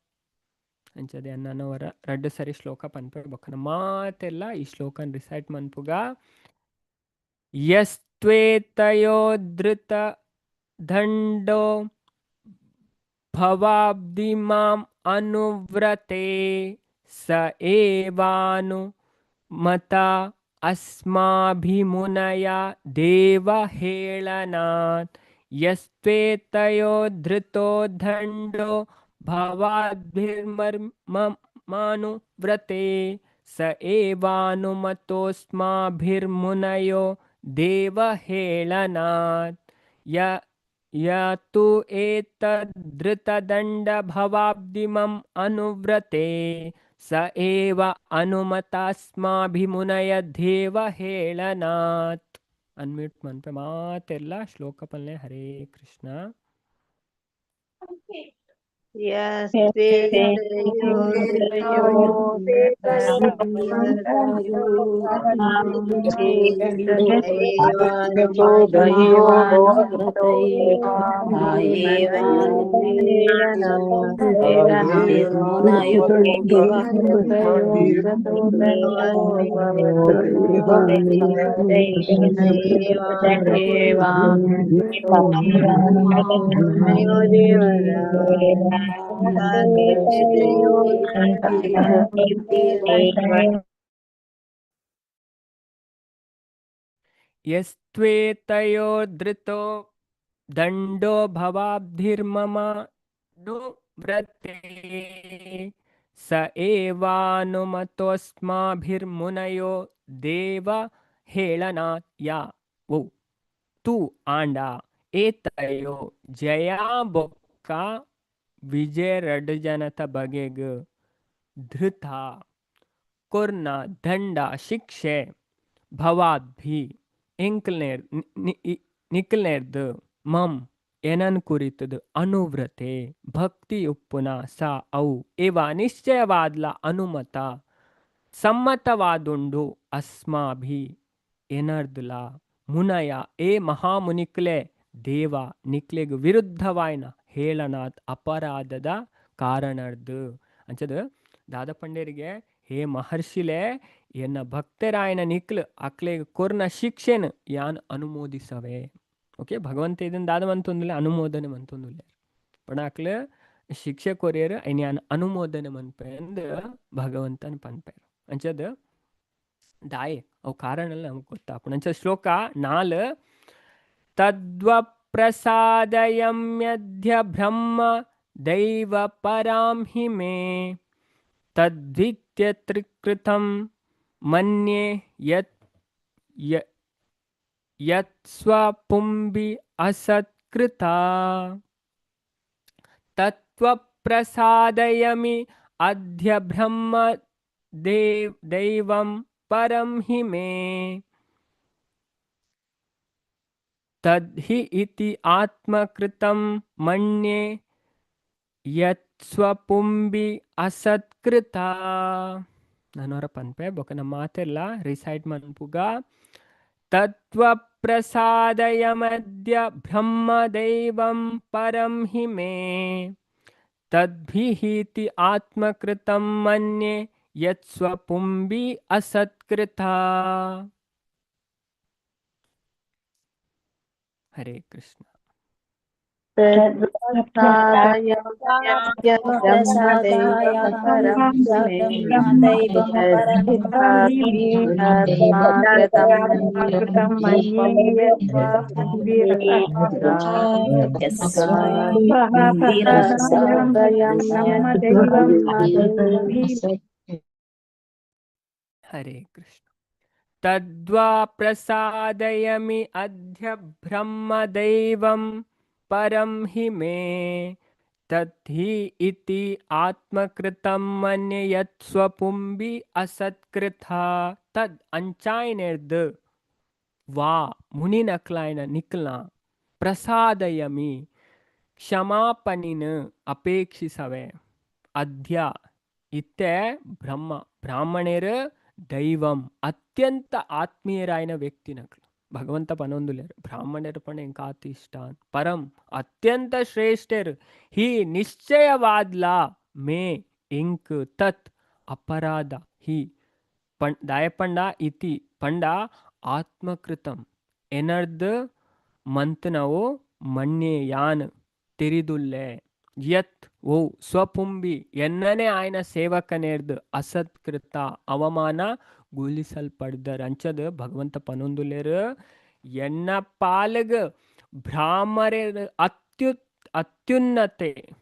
ಅಂಚದೆ ಅನ್ನನವರ 2 ಸರಿ ಶ್ಲೋಕ ಪನ್ಪೆ ಬೊಕ್ಕನ ಮಾತೆಲ್ಲ ಈ ಶ್ಲೋಕನ್ ರಿಸೈಟ್ ಮನ್ಪುಗ ಯಸ್ತ್ವೇತಯೋಧೃತ ದಂಡೋ ಭವಾಬ್ಧಿಮಾಂ ಅನುವ್ರತೆ ಸ ಏವಾನು ಮತ ಅಸ್ಮಾಭಿಮುನಯ ದೇವ ಹೇಳನಾತ್ ಯಸ್ತ್ವೇತಯೋ ಧೃತೋ ದಂಡೋ ಭವಾದ್ಭಿರ್ಮಮಾನುವ್ರತೆ ಸ ಏವಾನುಮತೋಸ್ಮಾಭಿರ್ಮುನಯೋ ದೇವ ಹೇಳನಾತ್ ಯತು ಏತದೃತದಂಡ ಭವಾಬ್ಧಿಮಂ ಅನುವ್ರತೆ ಸ ಏವ ಅನುಮತಾಸ್ಮಾಭಿಮುನಯ ದೇವ ಹೇಳನಾತ್ ಅನ್ಮ್ಯೂಟ್ ಮನ್ಪೆ ಮಾತೆಲ್ಲ ಶ್ಲೋಕ ಪಲ್ಲೆ ಹರೇ ಕೃಷ್ಣ ಯಸ್ತ್ವೇತಯೋಧೃತೋ ದಂಡೋ ಭವಾಬ್ಧಿರ್ಮಮಾನುವ್ರತೆ ಸ ಏವಾನುಮತೋಸ್ಮಾಭಿರ್ಮುನಯೋ ದೇವ ಹೇಳನಾತ್ ಯಾ ಓ ತು ಆಂಡ ಏತಯೋ ಜಯಾ ಬೊಕ್ಕ ವಿಜಯರಡ್ಜನತ ಬಗೆಗ್ ಧೃತ ಕೊರ್ನ ದಂಡ ಶಿಕ್ಷೆ ಭವಾದ್ಭಿ ಎಂಕಲ್ನೇರ್ ನಿಕಲ್ನೇರ್ದು ಮಂ ಎನನ್ ಕುರಿತದು ಅನುವ್ರತೆ ಭಕ್ತಿ ಉಪ್ಪುನ ಸ ಅವು ಇವ ನಿಶ್ಚಯವಾದ್ಲ ಅನುಮತ ಸಮ್ಮತವಾದುಂಡು ಅಸ್ಮಾಭಿ ಎನರ್ದುಲ ಮುನಯ ಏ ಮಹಾಮುನಿಕ್ಲೆ ದೇವ ನಿಕ್ಲೆಗ್ ವಿರುದ್ಧವಾಯ್ನ ಹೇಳನಾತ್ ಅಪರಾಧದ ಕಾರಣರ್ದು ಅಂಚದ ದಾದ ಪಂಡೇರಿಗೆ ಹೇ ಮಹರ್ಷಿಲೆ ಎನ್ನ ಭಕ್ತರಾಯನ ನಿಕ್ಲು ಅಕ್ಲೆಗ್ ಕೊರ್ನ ಶಿಕ್ಷೆನ್ ಯಾನ್ ಅನುಮೋದಿಸವೆ ಓಕೆ ಭಗವಂತ ಇದನ್ ದಾದ ಮಂತೊಂದುಲೆ ಅನುಮೋದನೆ ಮಂತೊಂದುಲೆ ಪಣ ಅಕ್ಲೆ ಶಿಕ್ಷೆ ಕೊರಿಯರ್ ಐನ್ ಯಾನ್ ಅನುಮೋದನೆ ಮನ್ಪೆ ಅಂದ್ ಭಗವಂತನ ಪನ್ಪೇರು ಅಂಚದ ದಾಯೆ ಅವು ಕಾರಣ ನಮ್ಗೆ ಗೊತ್ತಾಪು ಅಂಚ ಶ್ಲೋಕ 4 ತದ್ವ ಪ್ರಸಾದಯಮ್ಯಧ್ಯ ಬ್ರಹ್ಮ ದೈವ ಪರಾಂ ಹಿ ಮೇ ತದ್ವಿತ್ಯ ತ್ರಿಕೃತಂ ಮನ್ಯೆ ಯತ್ ಸ್ವಪುಂಬಿ ಅಸತ್ಕೃತ ತತ್ವ ಪ್ರಸಾದಯಮಿ ಅಧ್ಯ ಬ್ರಹ್ಮ ದೈವಂ ಪರಂ ಹಿ ಮೇ ತದ್ಹಿ ಇತಿ ಆತ್ಮಕೃತಂ ಮನ್ಯೆ ಯತ್ ಸ್ವಪುಂಬಿ ಅಸತ್ಕೃತ ನಾನವರ ಪನ್ಪೆ ಬೊಕನ ಮಾತೆಲ್ಲ ರಿಸೈಟ್ ಮನ್ಪುಗ ತತ್ವ ಪ್ರಸಾದಯಮದ್ಯ ಬ್ರಹ್ಮದೈವಂ ಪರಂ ಹಿ ಮೇ ತದ್ಭಿಹೀತಿ ಆತ್ಮಕೃತಂ ಮನ್ಯೆ ಯತ್ ಸ್ವಪುಂಬಿ ಅಸತ್ಕೃತ ಹರೇ ಕೃಷ್ಣ ಹರೇ ಕೃಷ್ಣ ತದ್ವಾ ಪ್ರಸಾದಯಮಿ ಅಧ್ಯ ಬ್ರಹ್ಮದೈವಂ ಪರಂ ಹಿ ಮೇ ತದ್ಹಿ ಇತಿ ಆತ್ಮಕೃತಂ ಮನ್ಯೆ ಯತ್ ಸ್ವಪುಂಬಿ ಅಸತ್ಕೃತ ತದ್ ಅಂಚಾಯ್ನೆರ್ದು ವಾ ಮುನಿ ನಕ್ಲಾಯ್ನ ನಿಕ್ಲ ಪ್ರಸಾದಯಮಿ ಕ್ಷಮಾಪಣಿನ ಅಪೇಕ್ಷಿಸವೆ ಅಧ್ಯ ಇತ್ತೆ ಬ್ರಹ್ಮಣರು ದೈವಂ ಅತ್ಯಂತ ಆತ್ಮೀಯರಾಯನ ವ್ಯಕ್ತಿ ನಕ್ಲು ಭಗವಂತ ಪನೊಂದುಲೆರ್ ಬ್ರಾಹ್ಮಣರು ಪಣ ಎಂಕಾತಿ ಇಷ್ಟಾನ್ ಪರಂ ಅತ್ಯಂತ ಶ್ರೇಷ್ಠರು ಹಿ ನಿಶ್ಚಯವಾದ್ಲಾ ಮೇ ಎಂಕ್ ತತ್ ಅಪರಾಧ ಹಿ ದಾಯಪಂಡ ಇತಿ ಪಂಡ ಆತ್ಮಕೃತಂ ಎನರ್ದ ಮಂತನವು ಮಣ್ಯೆ ಯಾನ್ ತಿರಿದುಲ್ಲೆ ಯತ್ ಓ ಸ್ವಪುಂಬಿ ಎನ್ನನೆ ಆಯ್ನ ಸೇವಕನೇರ್ದು ಅಸತ್ಕೃತ ಅವಮಾನ ಗೂಲಿಸಲ್ಪಡ್ದರ್ ಅಂಚದ ಭಗವಂತ ಪನೊಂದುಲೆರು ಎನ್ನ ಪಾಲಗ ಬ್ರಾಹ್ಮರೇ ಅತ್ಯುನ್ನತೆ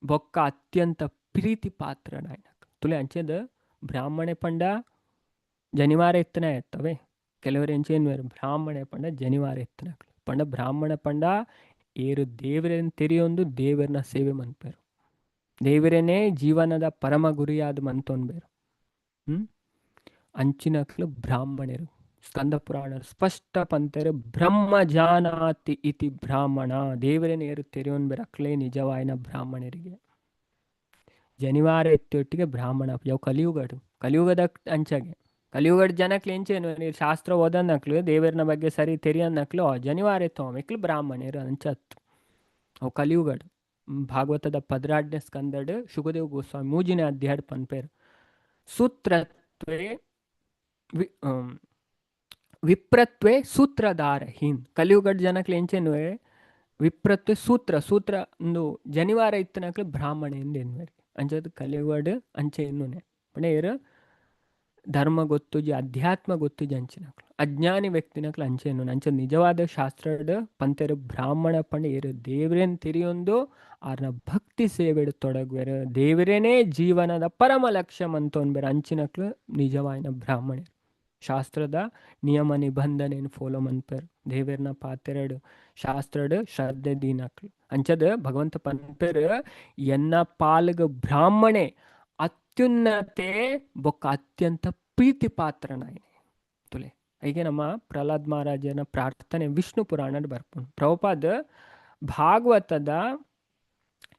ಬೊಕ್ಕ ಅತ್ಯಂತ ಪ್ರೀತಿ ಪಾತ್ರನಾಯ್ನಕ್ ತುಲೆ ಅಂಚದ ಬ್ರಾಹ್ಮಣೆ ಪಂಡ ಜನಿವಾರ ಎತ್ತನ ಎತ್ತವೆ ಕೆಲವರು ಎಂಚೇನು ಬ್ರಾಹ್ಮಣೆ ಪಂಡ ಜನಿವಾರ ಎತ್ತನಕ್ಲು ಪಂಡ ಬ್ರಾಹ್ಮಣ ಪಂಡ ಏರು ದೇವರನ್ನು ತೆರೆಯೊಂದು ದೇವರನ್ನ ಸೇವೆ ಮನ್ಪೇರು ದೇವರೇನೇ ಜೀವನದ ಪರಮ ಗುರಿಯಾದ ಮಂತೊನ್ಬೇರು ಅಂಚಿನಕ್ಲು ಬ್ರಾಹ್ಮಣರು ಸ್ಕಂದ ಪುರಾಣ ಸ್ಪಷ್ಟ ಪಂತರು ಬ್ರಹ್ಮ ಜಾನಾತಿ ಇತಿ ಬ್ರಾಹ್ಮಣ ದೇವರೇನೇ ಏರು ತೆರೆಯೊನ್ಬೇರು ಅಕ್ಲೇ ನಿಜವಾಯಿನ ಬ್ರಾಹ್ಮಣರಿಗೆ ಜನಿವಾರ ಎತ್ತೊಟ್ಟಿಗೆ ಬ್ರಾಹ್ಮಣ ಯಾವ ಕಲಿಯುಗದ ಅಂಚಾಗೆ ಕಲಿಯುಗಡ ಜನಕ್ಲು ಎಂಚೇನು ನೀರು ಶಾಸ್ತ್ರ ಓದನ್ನಕ್ಲು ದೇವರನ ಬಗ್ಗೆ ಸರಿ ತೆರಿಯನ್ನಕ್ಲು ಜನಿವಾರ ಎತ್ತೋಮೆಕ್ಲು ಬ್ರಾಹ್ಮಣರು ಅಂಚತ್ತು ಅವು ಕಲಿಯುಗಡು ಭಾಗವತದ 16ನೇ ಸ್ಕಂದಡ್ ಶುಕದೇವ್ ಗೋಸ್ವಾಮಿ ಮೂಜಿನೇ ಅಧ್ಯಾಯ ಪನ್ಪೇರು ಸೂತ್ರತ್ವೇ ವಿಪ್ರತ್ವೇ ಸೂತ್ರಧಾರ ಹೀನ್ ಕಲಿಯುಗಡ್ ಜನಕ್ಲು ಎಂಚೇನು ವಿಪ್ರತ್ವೇ ಸೂತ್ರ ಒಂದು ಜನಿವಾರ ಇತ್ತನಕ್ಲು ಬ್ರಾಹ್ಮಣ ಎಂದು ಎನ್ವೇರಿ ಅಂಚದು ಕಲಿಯುಗಡ್ ಅಂಚೆ ಎನ್ನುನೆ ಪಣೆ ಏರು ಧರ್ಮ ಗೊತ್ತುಜಿ ಅಧ್ಯಾತ್ಮ ಗೊತ್ತುಜಿ ಅಂಚಿನಕ್ಲು ಅಜ್ಞಾನಿ ವ್ಯಕ್ತಿನಕ್ಲು ಅಂಚೆ ಎನ್ನು ಅಂಚ ನಿಜವಾದ ಶಾಸ್ತ್ರದ ಪಂತೆರು ಬ್ರಾಹ್ಮಣ ಪಂಡ ಏರು ದೇವರೇನು ತಿರಿಯೊಂದು ಆರ್ನ ಭಕ್ತಿ ಸೇವೆಡು ತೊಡಗುವೆರು ದೇವರೇನೇ ಜೀವನದ ಪರಮ ಲಕ್ಷ್ಯ ಮಂತೊನ್ಬೇರು ಅಂಚಿನಕ್ಲು ನಿಜವಾಯಿನ ಬ್ರಾಹ್ಮಣರು ಶಾಸ್ತ್ರದ ನಿಯಮ ನಿಬಂಧನೆಯನ್ನು ಫಾಲೋ ಮನ್ಪೇರು ದೇವರನ್ನ ಪಾತೆರಡು ಶಾಸ್ತ್ರಡು ಶ್ರದ್ಧೆ ದೀನಕ್ಲು ಅಂಚದ ಭಗವಂತ ಪನ್ಪೇರು ಎನ್ನ ಪಾಲ್ಗ ಬ್ರಾಹ್ಮಣೆ ಅತ್ಯುನ್ನತೆ ಬೊಕ್ಕ ಅತ್ಯಂತ ಪ್ರೀತಿ ಪಾತ್ರನಾಯಿನೆ ತುಲೆ ಹೀಗೆ ನಮ್ಮ ಪ್ರಹ್ಲಾದ್ ಮಹಾರಾಜನ ಪ್ರಾರ್ಥನೆ ವಿಷ್ಣು ಪುರಾಣದ ಬರ್ಪುಂಡು ಪ್ರಭುಪಾದ ಭಾಗವತದ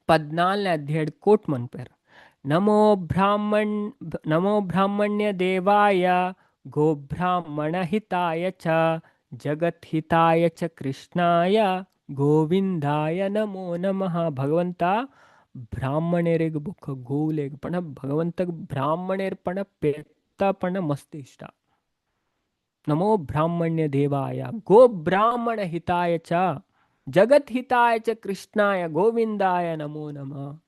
14ನೇ ಅಧ್ಯಾಯ ಕೋಟ್ ಮನ್ಪೇರು ನಮೋ ಬ್ರಾಹ್ಮಣ್ಯ ದೇವಾಯ ಗೋಬ್ರಾಹ್ಮಣ ಹಿತಾಯ ಚ ಜಗತ್ ಹಿತಾಯ ಚ ಕೃಷ್ಣಾಯ ಗೋವಿಂದಾಯ ನಮೋ ನಮಃ ಭಗವಂತ ಬ್ರಾಹ್ಮಣರಿಗೆ ಬೊಕ್ಕ ಗೋವುಲೆಗೆ ಪಣ ಭಗವಂತಗೆ ಬ್ರಾಹ್ಮಣರ ಪಣ ಪೆತ್ತ ಪಣ ಮಸ್ತ್ ಇಷ್ಟ ನಮೋ ಬ್ರಾಹ್ಮಣ್ಯ ದೇವಾಯ ಗೋ ಬ್ರಾಹ್ಮಣ ಹಿತಾಯ ಚ ಜಗತ್ ಹಿತಾಯ ಚ ಕೃಷ್ಣಾಯ ಗೋವಿಂದಾಯ ನಮೋ ನಮಃ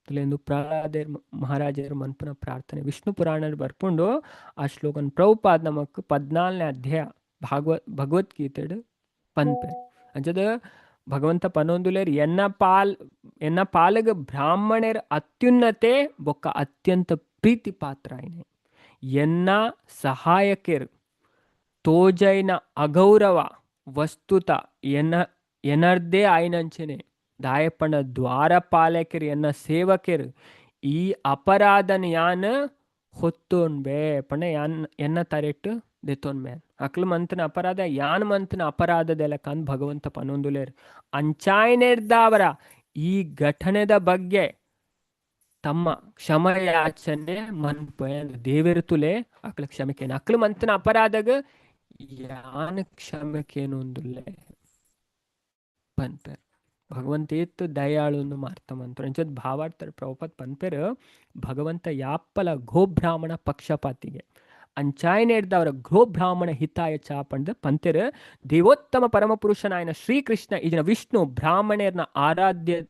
ತುಲೆಂದು ಪ್ರಹ್ಲಾದ ಮಹಾರಾಜರ ಮನ್ಪುನ ಪ್ರಾರ್ಥನೆ ವಿಷ್ಣು ಪುರಾಣ ಬರ್ಕೊಂಡು ಆ ಶ್ಲೋಕನ್ ಪ್ರಭುಪಾದ್ ನಮಕ್ 14ನೇ ಅಧ್ಯಾಯ ಭಗವದ್ಗೀತೆಡು ಪನ್ಪೆ ಅಂಚದ ಭಗವಂತ ಪನೊಂದುಲೇರ್ ಎನ್ನ ಪಾಲಗ ಬ್ರಾಹ್ಮಣರ ಅತ್ಯುನ್ನತೆ ಬೊಕ್ಕ ಅತ್ಯಂತ ಪ್ರೀತಿ ಪಾತ್ರ ಆಯ್ನೆ ಎನ್ನ ಸಹಾಯಕರು ತೋಜೈನ ಅಗೌರವ ವಸ್ತುತ ಎನರ್ದೇ ಆಯ್ನಂಚನೆ ದಾಯಪಣ ದ್ವಾರಪಾಲಕರು ಎನ್ನ ಸೇವಕರು ಈ ಅಪರಾಧನ ಯಾನ್ ಹೊತ್ತೋನ್ಬೇ ಪಣ ಎನ್ನ ತರೆಟ್ಟು ದೆತೋನ್ಬೇ ಅಕ್ಲು ಮಂತನ ಅಪರಾಧ ಯಾನ್ ಮಂತನ ಅಪರಾಧದೆಲಕಂದ್ ಭಗವಂತ ಪನೊಂದುಲೇರು ಅಂಚಾಯ್ನೆರ್ದಾವರ ಈ ಘಟನೆದ ಬಗ್ಗೆ ತಮ್ಮ ಕ್ಷಮಯಾಚನೆ ಮನ್ಪೆ ದೇವರು ತುಲೆ ಅಕ್ಲ ಕ್ಷಮೆಕೇನು ಅಕ್ಲು ಮಂತನ ಅಪರಾಧಗ ಯಾನ್ ಕ್ಷಮೆಕೇನೊಂದುಲ್ಲೆ ಪನ್ಪೇರು ಭಗವಂತ ಏತ್ತು ದಯಾಳುನ್ನು ಮಾರ್ತಮಂತ್ರ ಅಂಚದ್ ಭಾವಾರ್ಥ ಪ್ರಭುಪಾದ್ ಪನ್ಪೇರು ಭಗವಂತ ಯಾಪ್ಪಲ ಗೋಬ್ರಾಹ್ಮಣ ಪಕ್ಷಪಾತಿಗೆ ಅಂಚಾಯ್ನೆಡ್ದವರ ಗೋಬ್ರಾಹ್ಮಣ ಹಿತಾಯ ಚಾಪಂಡ ಪಂತೆರು ದೇವೋತ್ತಮ ಪರಮಪುರುಷನಾಯನ ಶ್ರೀಕೃಷ್ಣ ಇದನ್ನ ವಿಷ್ಣು ಬ್ರಾಹ್ಮಣರ್ನ ಆರಾಧ್ಯ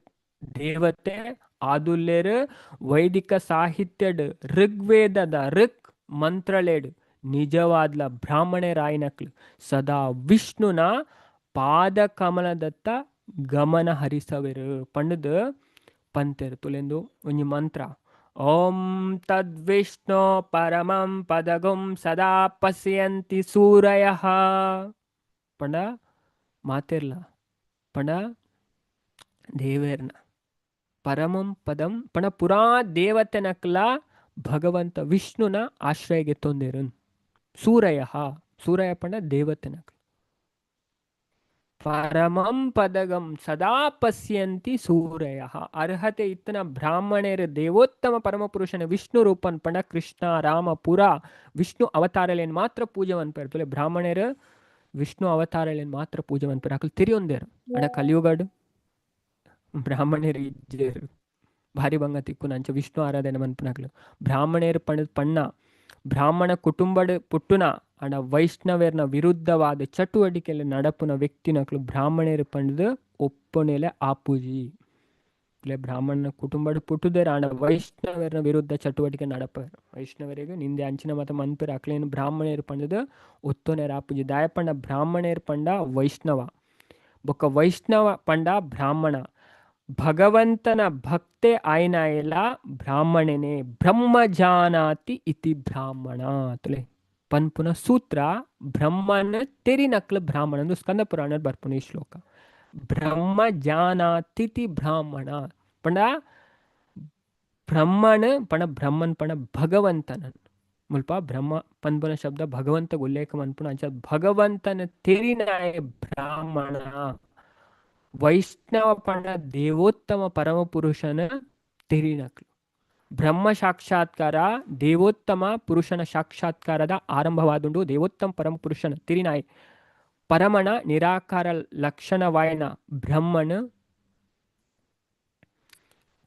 ದೇವತೆ ಆದುಲ್ಲೇರು ವೈದಿಕ ಸಾಹಿತ್ಯಡ್ ಋಗ್ವೇದದ ಋಕ್ ಮಂತ್ರಲೇಡು ನಿಜವಾದ್ಲ ಬ್ರಾಹ್ಮಣರಾಯನಕ್ಲು ಸದಾ ವಿಷ್ಣುನ ಪಾದ ಕಮಲದತ್ತ ಗಮನ ಹರಿಸವೆರು ಪಂಡದ ಪಂತೆರು ತುಲೆಂದು ಒಂಜಿ ಮಂತ್ರ ಓಂ ತದ್ವಿಷ್ಣು ಪರಮಂ ಪದಗುಂ ಸದಾ ಪಶ್ಯಂತಿ ಸೂರಯಃ ಪಂಡ ಮಾತಿರ್ಲ ಪಂಡ ದೇವೇರ್ನ ಪರಮಂ ಪದಂ ಪಣ ಪುರಾ ದೇವತೆನಕ್ಲ ಭಗವಂತ ವಿಷ್ಣುನ ಆಶ್ರಯಗೆ ತೊಂದಿರನ್ ಸೂರಯ ಪಂಡ ದೇವತೆನಕ್ಲ ಪರಮಂ ಪದಗಂ ಸದಾ ಪಶ್ಯಂತಿ ಸೂರಯ ಅರ್ಹತೆ ಇತ್ತನ ಬ್ರಾಹ್ಮಣರು ದೇವೋತ್ತಮ ಪರಮಪುರುಷನ ವಿಷ್ಣು ರೂಪನ್ ಪಂಡ ಕೃಷ್ಣ ರಾಮ ಪುರ ವಿಷ್ಣು ಅವತಾರಲೇನು ಮಾತ್ರ ಪೂಜೆ ಅನ್ಪೇರ್ತಲೆ ಬ್ರಾಹ್ಮಣರು ವಿಷ್ಣು ಅವತಾರಗಳನ್ನು ಮಾತ್ರ ಪೂಜೆ ಮನ್ಪುರ ಅಕಲ್ ತಿರಿಯೊಂದೇರು ಅಡ ಕಲಿಯುಗಾಡು ಬ್ರಾಹ್ಮಣರು ಇಜ್ಜೇರು ಭಾರಿ ಬಂಗ ತಿಕ್ಕು ನಂಚ ವಿಷ್ಣು ಆರಾಧನೆ ಮನ್ಪುನಕ್ಲು ಬ್ರಾಹ್ಮಣೇರು ಪಣ್ಣ ಬ್ರಾಹ್ಮಣ ಕುಟುಂಬಡ್ ಪುಟ್ಟುನ ಅಡ ವೈಷ್ಣವೇರ್ನ ವಿರುದ್ಧವಾದ ಚಟುವಟಿಕೆಯಲ್ಲಿ ನಡಪುನ ವ್ಯಕ್ತಿನಕ್ಲು ಬ್ರಾಹ್ಮಣೇರು ಪಂಡದು ಒಪ್ಪನೆಲೆ ಆಪೂಜಿ ಇಲ್ಲೇ ಬ್ರಾಹ್ಮಣ ಕುಟುಂಬಡ್ ಪುಟ್ಟುದೇರ ಆಂಡ ವೈಷ್ಣವೇರ್ನ ವಿರುದ್ಧ ಚಟುವಟಿಕೆ ನಡಪರು ವೈಷ್ಣವರಿಗೆ ನಿಂದೆ ಅಂಚಿನ ಮತ ಮನ್ಪೇರು ಅಕ್ಲೇನು ಬ್ರಾಹ್ಮಣೇರು ಪಂಡದು ಒತ್ತೊನೆರ ಆಪೂಜಿ ದಾಯ ಪಂಡ ಬ್ರಾಹ್ಮಣೇರು ಪಂಡ ವೈಷ್ಣವ ಬೊಕ್ಕ ವೈಷ್ಣವ ಪಂಡ ಬ್ರಾಹ್ಮಣ ಭಗವಂತನ ಭಕ್ತೆ ಆಯ್ನಾಯಲ ಬ್ರಾಹ್ಮಣನೇ ಬ್ರಹ್ಮ ಜಾನಾತಿ ಇತಿ ಬ್ರಾಹ್ಮಣ ತುಲೆ ಪನ್ಪುನ ಸೂತ್ರ ಬ್ರಹ್ಮನ ತೆರಿನಕ್ಲ ಬ್ರಾಹ್ಮಣ ಅಂದು ಸ್ಕಂದ ಪುರಾಣ ಬರ್ಪುನ ಈ ಶ್ಲೋಕ ಬ್ರಹ್ಮ ಜಾನಾತಿಥಿ ಬ್ರಾಹ್ಮಣ ಪಂಡ ಬ್ರಹ್ಮಣ ಪಣ ಬ್ರಹ್ಮನ್ ಪಣ ಭಗವಂತನ ಮುಲ್ಪ ಬ್ರಹ್ಮ ಪನ್ಪುನ ಶಬ್ದ ಭಗವಂತ ಉಲ್ಲೇಖ ಮನ್ಪುನ ಅಂಚ ಭಗವಂತನ ತೆರಿನಾಯ ಬ್ರಾಹ್ಮಣ ವೈಷ್ಣವ ಪಂಡ ದೇವೋತ್ತಮ ಪರಮ ಪುರುಷನ ತೆರಿನಕ್ಲು ಬ್ರಹ್ಮ ಸಾಕ್ಷಾತ್ಕಾರ ದೇವೋತ್ತಮ ಪುರುಷನ ಸಾಕ್ಷಾತ್ಕಾರದ ಆರಂಭವಾದುಂಡು ದೇವೋತ್ತಮ ಪರಮ ಪುರುಷನ ತಿರಿನಾಯ್ ಪರಮಣ ನಿರಾಕಾರ ಲಕ್ಷಣವಾಯನ ಬ್ರಹ್ಮನ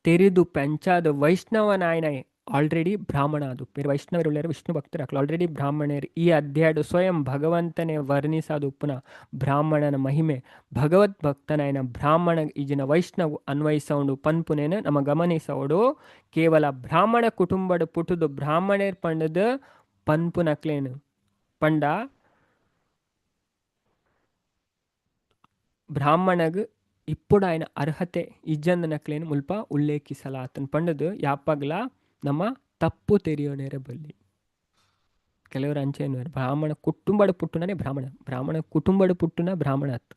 ತೆರಿದು ಪಂಚಾದ ವೈಷ್ಣವನಾಯನಾಯ್ ಆಲ್ರೆಡಿ ಬ್ರಾಹ್ಮಣ ಅದು ಬೇರೆ ವೈಷ್ಣವರುಳ್ಳ ವಿಷ್ಣು ಭಕ್ತರು ಆಲ್ರೆಡಿ ಬ್ರಾಹ್ಮಣರು ಈ ಅಧ್ಯಾಯಡು ಸ್ವಯಂ ಭಗವಂತನೇ ವರ್ಣಿಸಾದು ಪುನಃ ಬ್ರಾಹ್ಮಣನ ಮಹಿಮೆ ಭಗವದ್ ಭಕ್ತನಾಯನ ಬ್ರಾಹ್ಮಣ ಈಜಿನ ವೈಷ್ಣವ್ ಅನ್ವಯಿಸೋಡು ಪನ್ಪುನೇನ ನಮ್ಮ ಗಮನಿಸೋಡು ಕೇವಲ ಬ್ರಾಹ್ಮಣ ಕುಟುಂಬದ ಪುಟುದು ಬ್ರಾಹ್ಮಣೇರ್ ಪಂಡದ ಪನ್ಪುನಕ್ಲೇನು ಪಂಡ ಬ್ರಾಹ್ಮಣಗ್ ఇప్పుడు ఆయన ಅರ್ಹತೆ ಇಜ್ಜಂದನಕ್ಲೇನು ಮುಲ್ಪ ಉಲ್ಲೇಖಿಸಲಾತನ್ ಪಂಡದು ಯಾಪಗ್ಲ ನಮ್ಮ ತಪ್ಪು ತೆರೆಯೋನೇರ ಬಲ್ಲಿ ಕೆಲವರು ಅಂಚೇನು ಬ್ರಾಹ್ಮಣ ಕುಟುಂಬದ ಪುಟ್ಟುನೇ ಬ್ರಾಹ್ಮಣ ಕುಟುಂಬದ ಪುಟ್ಟುನ ಬ್ರಾಹ್ಮಣ ಅತ್ತು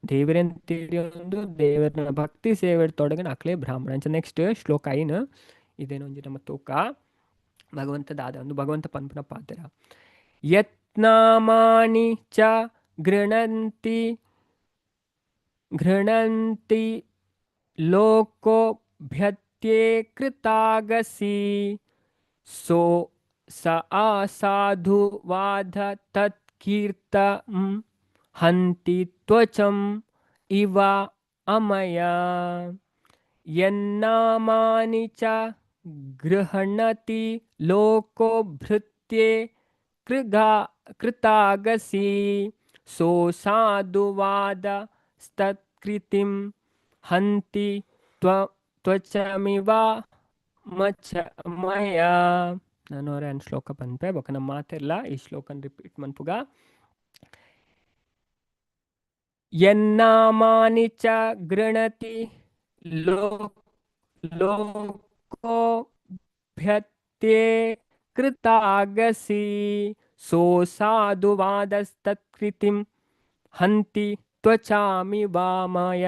ದೇವರನ್ ತಿಳಿಯೊಂದು ದೇವರನ ಭಕ್ತಿ ಸೇವೆ ತೊಡಗನ ಅಕ್ಲೇ ಬ್ರಾಹ್ಮಣ ಅಂಚ ನೆಕ್ಸ್ಟ್ ಶ್ಲೋಕ ಐನು ಇದೇನೊಂಜಿ ನಮ್ಮ ತೂಕ ಭಗವಂತದಾದ ಒಂದು ಭಗವಂತ ಪನ್ಪುನ ಪಾತ್ರ ಯತ್ನಾಮಾನಿ ಚ ಗೃಣಂತಿ ಲೋಕೋಭ್ಯತ್ಯೇ ಕೃತಾಗಸಿ ಸೋ ಸ ಅಸಾಧುವಾದ ತತ್ಕೀರ್ತ ಹಂತಿ ತ್ವಚಂ ಇವ ಅಮಯ ಯನ್ನಾಮಾನಿ ಚ ಗೃಹಣತಿ ಲೋಕೋಭೃತ್ಯೇ ಕೃತಾಗಸಿ ಸೋ ಸಾಧುವಾದ ಸ್ತತ್ಕೃತಿಂ ಹಂತಿ ತ್ವಚಮಿವ ಮಯ ನಾನು ಅವರೇ ಅನ್ ಶ್ಲೋಕ ಪನ್ಪೆ ಬೊಕ ನಮ್ಮ ಮಾತಿರ್ಲ ಈ ಶ್ಲೋಕನ್ ರಿಪೀಟ್ ಮನ್ಪುಗ ಯನ್ನಾಮಾನಿ ಚ ಗೃಣತಿ ಲೋಕೋಭ್ಯತ್ಯೇ ಕೃತಾಗಸಿ ಸೋ ಸಾಧುವಾದಸ್ತತ್ಕೃತಿಂ ಹಂತಿ ತ್ವಚಾಮಿ ವಾಮಯ.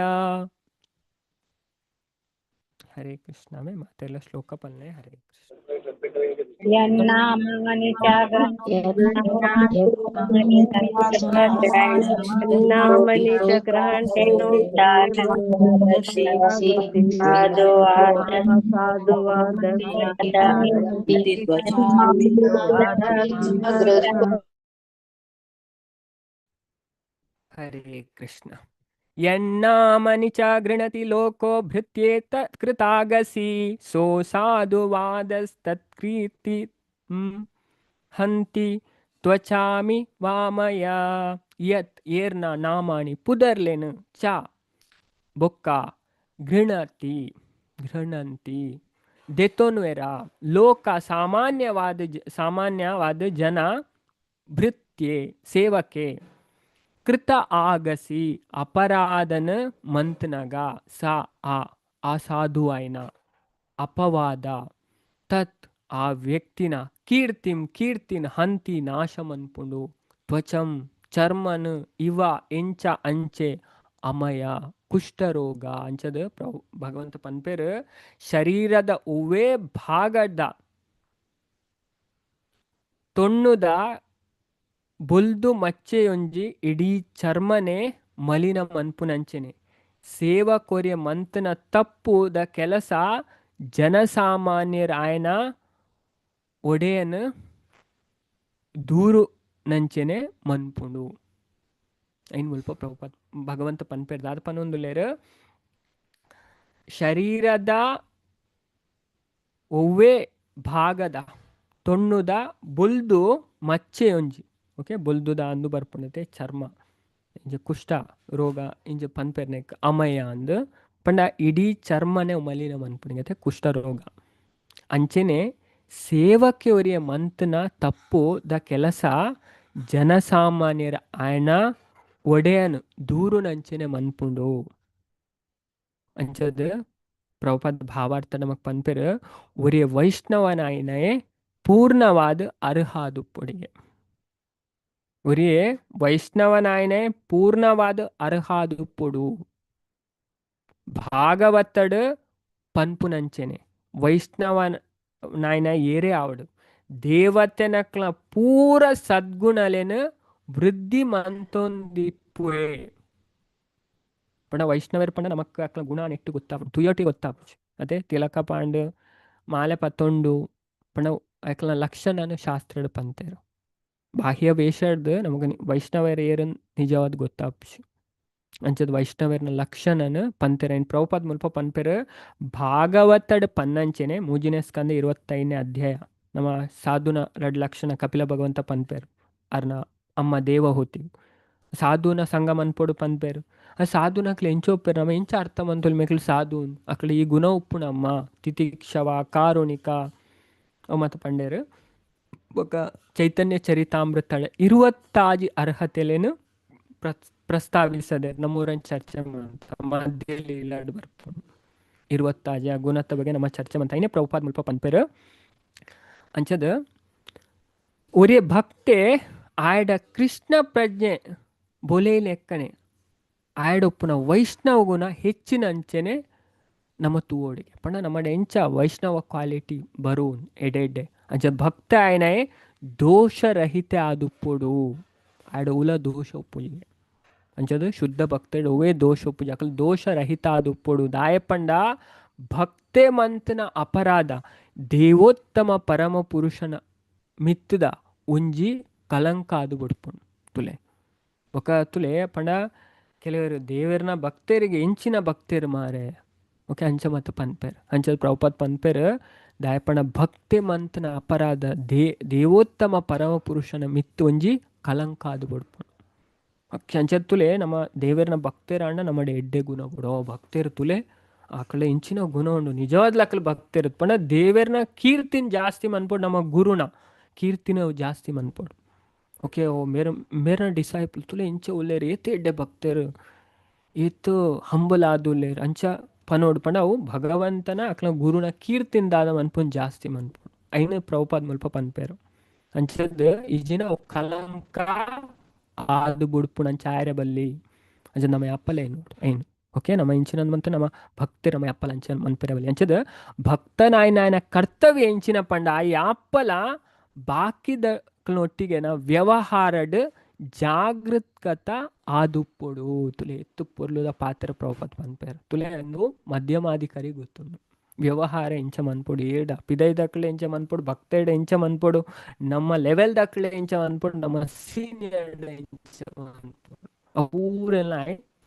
ಹರೇ ಕೃಷ್ಣ ಮೇ ಮಾತೆಲ್ಲ ಶ್ಲೋಕ ಪಲ್ಲೆ. ಹರೇ ಕೃಷ್ಣ. ಯನ್ನಾಮಾನಿ ಚ ಗ್ರಹಂತೆ ಹರೇ ಕೃಷ್ಣ. ಯನ್ನಾಮನಿ ಚ ಗೃಣತಿ ಲೋಕೋ ಭೃತ್ಯೇತ ಕೃತಾಗಸಿ ಸೋ ಸಾಧುವಾದಸ್ತತ್ಕೀರ್ತಿ ಹಂತಿ ತ್ವಚಾಮಿ ವಾಮಯ. ಯತ್ ಏರ್ನ ನಾಮಾಣಿ ಪುದರ್ಲೆನು ಚ ಬೊಕ್ಕ ಗೃಣಂತಿ ದೆತೊನ್ವೆರ ಲೋಕ ಸಾಮಾನ್ಯವಾದ ಜನ ಭೃತ್ಯೆ ಸೇವಕೆ ಕೃತ ಆಗಸಿ ಅಪರಾಧನ ಮಂತ್ನಗ ಸ ಆ ಸಾಧುವಾಯ್ನ ಅಪವಾದ ತತ್ ಆ ವ್ಯಕ್ತಿನ ಕೀರ್ತಿನ ಹಂತಿ ನಾಶ ಮನ್ಪುಂಡು ತ್ವಚಂ ಚರ್ಮನ್ ಇವ ಎಂಚ ಅಂಚೆ ಅಮಯ ಕುಷ್ಠರೋಗ ಅಂಚದ ಭಗವಂತ ಪನ್ಪೇರು ಶರೀರದ ಒವ್ವೇ ಭಾಗದ ತೊಣ್ಣುದ ಬುಲ್ದು ಮಚ್ಚೆಯೊಂಜಿ ಇಡೀ ಚರ್ಮನೆ ಮಲಿನ ಮನ್ಪುನಂಚೆನೆ ಸೇವ ಕೊರಿಯ ಮಂತನ ತಪ್ಪುದ ಕೆಲಸ ಜನಸಾಮಾನ್ಯರ ಆಯನ ಒಡೆಯನ ದೂರು ನಂಚೆನೆ ಮನ್ಪುಂಡು. ಐನ್ ಮುಲ್ಪ ಪ್ರಭುಪಾದ ಭಗವಂತ ಪನ್ಪೇರ್ ದಾದ ಪನ್ನೊಂದುಲ್ಲೇರು ಶರೀರದ ಒವ್ವೇ ಭಾಗದ ತೊಣ್ಣುದ ಬುಲ್ದು ಮಚ್ಚೆ ಒಂಜಿ ಓಕೆ ಬುಲ್ದುದ ಅಂದು ಬರ್ಪುಂಡತೆ ಚರ್ಮ ಇಂಜ ಕುಷ್ಠ ರೋಗ ಇಂಜ ಪನ್ಪೆರ್ನೆಕ್ ಅಮಯ ಅಂದು ಪಂಡ ಇಡೀ ಚರ್ಮನೆ ಮಲಿನ ಮನ್ಪುಣಿಗತೆ ಕುಷ್ಠ ರೋಗ ಅಂಚೆನೆ ಸೇವಕ್ಕೆ ಒರಿಯ ಮಂತನ ತಪ್ಪು ದ ಕೆಲಸ ಜನಸಾಮಾನ್ಯರ ಆಯನ ಒಡೆಯನು ದೂರುನಂಚೆನೆ ಮನ್ಪುಂಡು ಅಂಚದ ಪ್ರಭುಪಾದ ಭಾವಾರ್ಥ ನಮಕ್ ಪನ್ಪೆರ್ ಒರಿಯ ವೈಷ್ಣವನಾಯನೇ ಪೂರ್ಣವಾದ ಅರ್ಹಾದುಪ್ಪೊಡಿಗೆ ಒರಿಯೇ ವೈಷ್ಣವನಾಯನೇ ಪೂರ್ಣವಾದ ಅರ್ಹಾದುಪ್ಪೊಡು ಭಾಗವತಡ್ ಪನ್ಪುನಂಚೆನೆ ವೈಷ್ಣವ ನಾಯನ ಏರೇ ಆವಡು ದೇವತೆನಕ್ಲ ಪೂರ ಸದ್ಗುಣಲೆನ ವೃದ್ಧಿ ಮಂತೊಂದಿಪ್ಪುವೆ ಪಂಡ ವೈಷ್ಣವರ್ ಪಂಡ ನಮಕ್ ಅಕ್ಲ ಗುಣ ನೆಟ್ಟು ಗೊತ್ತಾಪು ತುಯೋಟಿ ಗೊತ್ತಾಪು ಅದೇ ತಿಲಕ ಪಾಂಡ್ ಮಾಲೆ ಪತ್ತೊಂಡು ಪಂಡ ಅಕ್ಲ ಲಕ್ಷಣನು ಶಾಸ್ತ್ರಡ್ ಪಂತೇರು ಬಾಹ್ಯ ವೇಷಡ್ ನಮಗ ವೈಷ್ಣವರ ಏರನ್ ನಿಜವಾದ ಗೊತ್ತಾಪು ಅಂಚದ ವೈಷ್ಣವರ್ನ ಲಕ್ಷಣನು ಪಂತೆರ ಇನ್ ಪ್ರಭುಪಾದ ಮುಲ್ಪ ಪನ್ಪೆರ್ ಭಾಗವತಡ್ ಪನ್ನಂಚೆನೆ ಮೂಜಿನೇ ಸ್ಕಂದ 25ನೇ ಅಧ್ಯಾಯ ನಮ್ಮ ಸಾಧುನ ರಡ್ ಲಕ್ಷಣ ಕಪಿಲ ಭಗವಂತ ಪನ್ಪೇರ್ ಅರ್ನ ಅಮ್ಮ ದೇವಹೂತಿ ಸಾಧುನ ಸಂಘ ಮನ್ಪೊಡು ಪನ್ಪೇರು ಆ ಸಾಧುನಕ್ಲೆ ಎಂಚೋಪೇರು ನಮ್ಮ ಎಂಚ ಅರ್ಥ ಮಂತುಲ್ ಮೇಕ್ಲು ಸಾಧುನ್ ಅಕ್ಲೆ ಈ ಗುಣ ಉಪ್ಪುನಮ್ಮ ತಿತಿಕ್ಷವ ಕಾರುಣಿಕ ಮತ್ತು ಪಂಡೇರು ఒక ಚೈತನ್ಯ ಚರಿತಾಮೃತಳ 26 ಅರ್ಹತೆಲೇನು ಪ್ರಸ್ತಾವಿಸದೆ ನಮ್ಮೂರನ್ ಚರ್ಚೆ ಮಧ್ಯದಲ್ಲಿ ಇಲ್ಲಾಡು ಬರ್ಪುಂಡು 26 ಗುಣದ ಬಗ್ಗೆ ನಮ್ಮ ಚರ್ಚೆ ಮಂತ ಐನೇ ಪ್ರಭುಪಾದ ಮುಲ್ಪ ಪನ್ಪೇರು ಅಂಚದ ಒರೇ ಭಕ್ತೆ ಆಯಡ ಕೃಷ್ಣ ಪ್ರಜ್ಞೆ ಬೊಲೆ ಲೆಕ್ಕನೆ ಆಯಡ ಉಪ್ಪುನ ವೈಷ್ಣವ ಗುಣ ಹೆಚ್ಚಿನ ಅಂಚೆನೆ ನಮ್ಮ ತೂವೋಡಿಗೆ ಪಂಡ ನಮ್ಮ ಎಂಚ ವೈಷ್ಣವ ಕ್ವಾಲಿಟಿ ಬರೂನ್ ಎಡೆ ಅಂಚ ಭಕ್ತ ಆಯನೇ ದೋಷರಹಿತ ಆದುಪ್ಪುಡು ಆಯಡ ಉಲ ದೋಷ ಉಪ್ಪುಜಿಗೆ ಅಂಚದು ಶುದ್ಧ ಭಕ್ತಡ್ ಒವೇ ದೋಷ ಉಪ್ಪುಜಿ ಅಕಲ್ ದೋಷರಹಿತ ಆದುಪ್ಪುಡು ದಾಯಪಂಡ ಭಕ್ತೆ ಮಂತನ ಅಪರಾಧ ದೇವೋತ್ತಮ ಪರಮ ಪುರುಷನ ಮಿತ್ತದ ಒಂಜಿ ಕಲಂಕ ಆದು ಬಿಡ್ಪುಂಡು ತುಲೆ ఒక ತುಲೆ ಪಂಡ ಕೆಲವರು ದೇವರನ ಭಕ್ತರಿಗೆ ಎಂಚಿನ ಭಕ್ತರು ಮಾರೆ ಓಕೆ ಅಂಚ ಮತ್ತು ಪನ್ಪೇರ್ ಅಂಚದ ಪ್ರಭುಪಾದ ಪನ್ಪೇರ್ ದಾಯಪಣ ಭಕ್ತಿ ಮಂತನ ಅಪರಾಧ ದೇವೋತ್ತಮ ಪರಮ ಪುರುಷನ ಮಿತ್ತು ಒಂಜಿ ಕಲಂಕ ಆದು ಬಿಡ್ಪುಂಡು ಅಂಚದ ತುಲೆ ನಮ್ಮ ದೇವರನ ಭಕ್ತೇರಾಂಡ ನಮ್ಮಡೆ ಎಡ್ಡೆ ಗುಣ ಕೊಡೋ ಭಕ್ತೇರು ತುಲೆ ಆಕಳ ಇಂಚಿನ ಗುಣ ಉಂಡು ನಿಜವಾದ್ಲ ಅಕಲ್ ಭಕ್ತೇರು ಪಂಡ ದೇವರನ ಕೀರ್ತಿನ ಜಾಸ್ತಿ ಮನ್ಪೊಡು ನಮ್ಮ ಗುರುನ ಕೀರ್ತಿನ ಜಾಸ್ತಿ ಮನ್ಪೊಡು ಓಕೆ ಓ ಮೇರ ಡಿಸೈಪಲ್ ತುಲೆ ಇಂಚ ಉಲ್ಲೇರು ಏತೆ ಎಡ್ಡೆ ಭಕ್ತೇರು ಏತು ಹಂಬಲ್ ಆದುಲ್ಲೇರು ಅಂಚ ಪನೋಡು ಪಂಡ ಅವು ಭಗವಂತನ ಅಕ್ಲ ಗುರುನ ಕೀರ್ತಿಂದಾದ ಮನ್ಪುನ್ ಜಾಸ್ತಿ ಮನ್ಪುಂಡು ಐನ ಪ್ರಭುಪಾದ ಮುಲ್ಪ ಪನ್ಪೇರು ಅಂಚದ ಇಜಿನ ಕಲಂಕ ಆದು ಬುಡ್ಪುಣ ಅಂಚ ಆಯ್ರೆ ಬಲ್ಲಿ ಅಂಚ ನಮ್ಮ ಅಪ್ಪಲೆ ಏನು ಐನು ಓಕೆ ನಮ್ಮ ಇಂಚಿನ ಮಂತು ನಮ್ಮ ಭಕ್ತಿ ನಮ್ಮ ಅಪ್ಪಲ ಅಂಚ ಮನ್ಪೇರ ಬಲ್ಲಿ ಅಂಚದ ಭಕ್ತನಾಯನ ಕರ್ತವ್ಯ ಎಂಚಿನ ಪಂಡ ಆ ಅಪ್ಪಲ ಬಾಕಿದೊಟ್ಟಿಗೆನ ವ್ಯವಹಾರಡ್ ಜಾಗೃತ್ಕತ ಆದುಪ್ಪೊಡು ತುಲೆ ಎತ್ತು ಪೊರ್ಲುದ ಪಾತ್ರ ಪ್ರಭುಪಾದ ಪನ್ಪೇರು ತುಲೆ ಅಂದು ಮಧ್ಯಮಾಧಿಕಾರಿ ಗೊತ್ತುಂಡು ವ್ಯವಹಾರ ಎಂಚ ಮನ್ಪೊಡು ಏಡ ಪಿದೈ ದಕ್ಲೆ ಎಂಚ ಮನ್ಪೊಡು ಭಕ್ತೇಡ ಎಂಚ ಮನ್ಪೊಡು ನಮ್ಮ ಲೆವೆಲ್ ದಕ್ಲೆ ಎಂಚ ಮನ್ಪೊಡು ನಮ್ಮ ಸೀನಿಯರ್ ಎಂಚ ಮನ್ಪೊಡು ಪೂರೆಲ್ಲ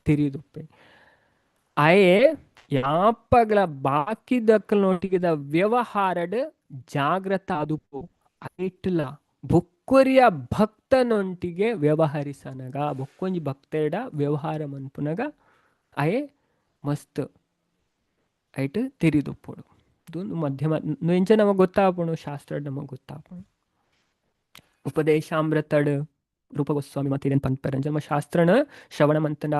ತಿರಿದುಪ್ಪೆ ಆಯೇ ಯಾಪಗಳ ಬಾಕಿ ದಕ್ಕಲೊಟ್ಟಿಗೆದ ವ್ಯವಹಾರಡ್ ಜಾಗ್ರತ ಆದುಪ್ಪು ಐಟ್ಲ ಬೊಕ್ಕೊರಿಯ ಭಕ್ತನೊಂಟಿಗೆ ವ್ಯವಹರಿಸನಗ ಬೊಕ್ಕೊಂಜಿ ಭಕ್ತೇಡ ವ್ಯವಹಾರ ಮನ್ಪುನಗ ಅಯೇ ಮಸ್ತ್ ಐಟ್ ತಿರಿದುಪ್ಪುಡು ಇದು ಮಧ್ಯಮ ಎಂಚ ನಮಗೆ ಗೊತ್ತಾಪುಣು ಶಾಸ್ತ್ರ ನಮಗೆ ಗೊತ್ತಾಪುಣು ಉಪದೇಶಾಮೃತಡ್ ರೂಪ ಗೋಸ್ವಾಮಿ ಮತ್ತೆ ಇದನ್ನು ಪಂಪರಂಜ ನಮ್ಮ ಶಾಸ್ತ್ರನ ಶ್ರವಣ ಮಂತನ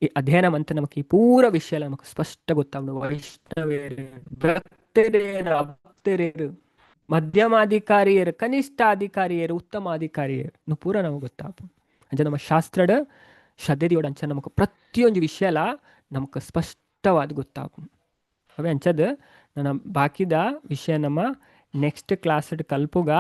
ಈ ಅಧ್ಯಯನ ಮಂತ ನಮಗೆ ಈ ಪೂರ ವಿಷಯ ನಮಗೆ ಸ್ಪಷ್ಟ ಗೊತ್ತಾವನು ವೈಷ್ಣವೇರು ಭಕ್ತರೇರು ಅಭಕ್ತರೇರು ಮಧ್ಯಮಾಧಿಕಾರಿಯರು ಕನಿಷ್ಠಾಧಿಕಾರಿಯರು ಉತ್ತಮಾಧಿಕಾರಿಯರು ಪೂರ ನಮಗೆ ಗೊತ್ತಾಪು ಅಂಚ ನಮ್ಮ ಶಾಸ್ತ್ರಡ ಶ್ರದ್ಧೆಯೋಡ ಅಂಚ ನಮಗೆ ಪ್ರತಿಯೊಂದು ವಿಷಯಲ ನಮಗೆ ಸ್ಪಷ್ಟವಾದ ಗೊತ್ತಾಪು ಅವೇ ಅಂಚದ ನನ್ನ ಬಾಕಿದ ವಿಷಯ ನಮ್ಮ ನೆಕ್ಸ್ಟ್ ಕ್ಲಾಸ್ ಕಲ್ಪುಗ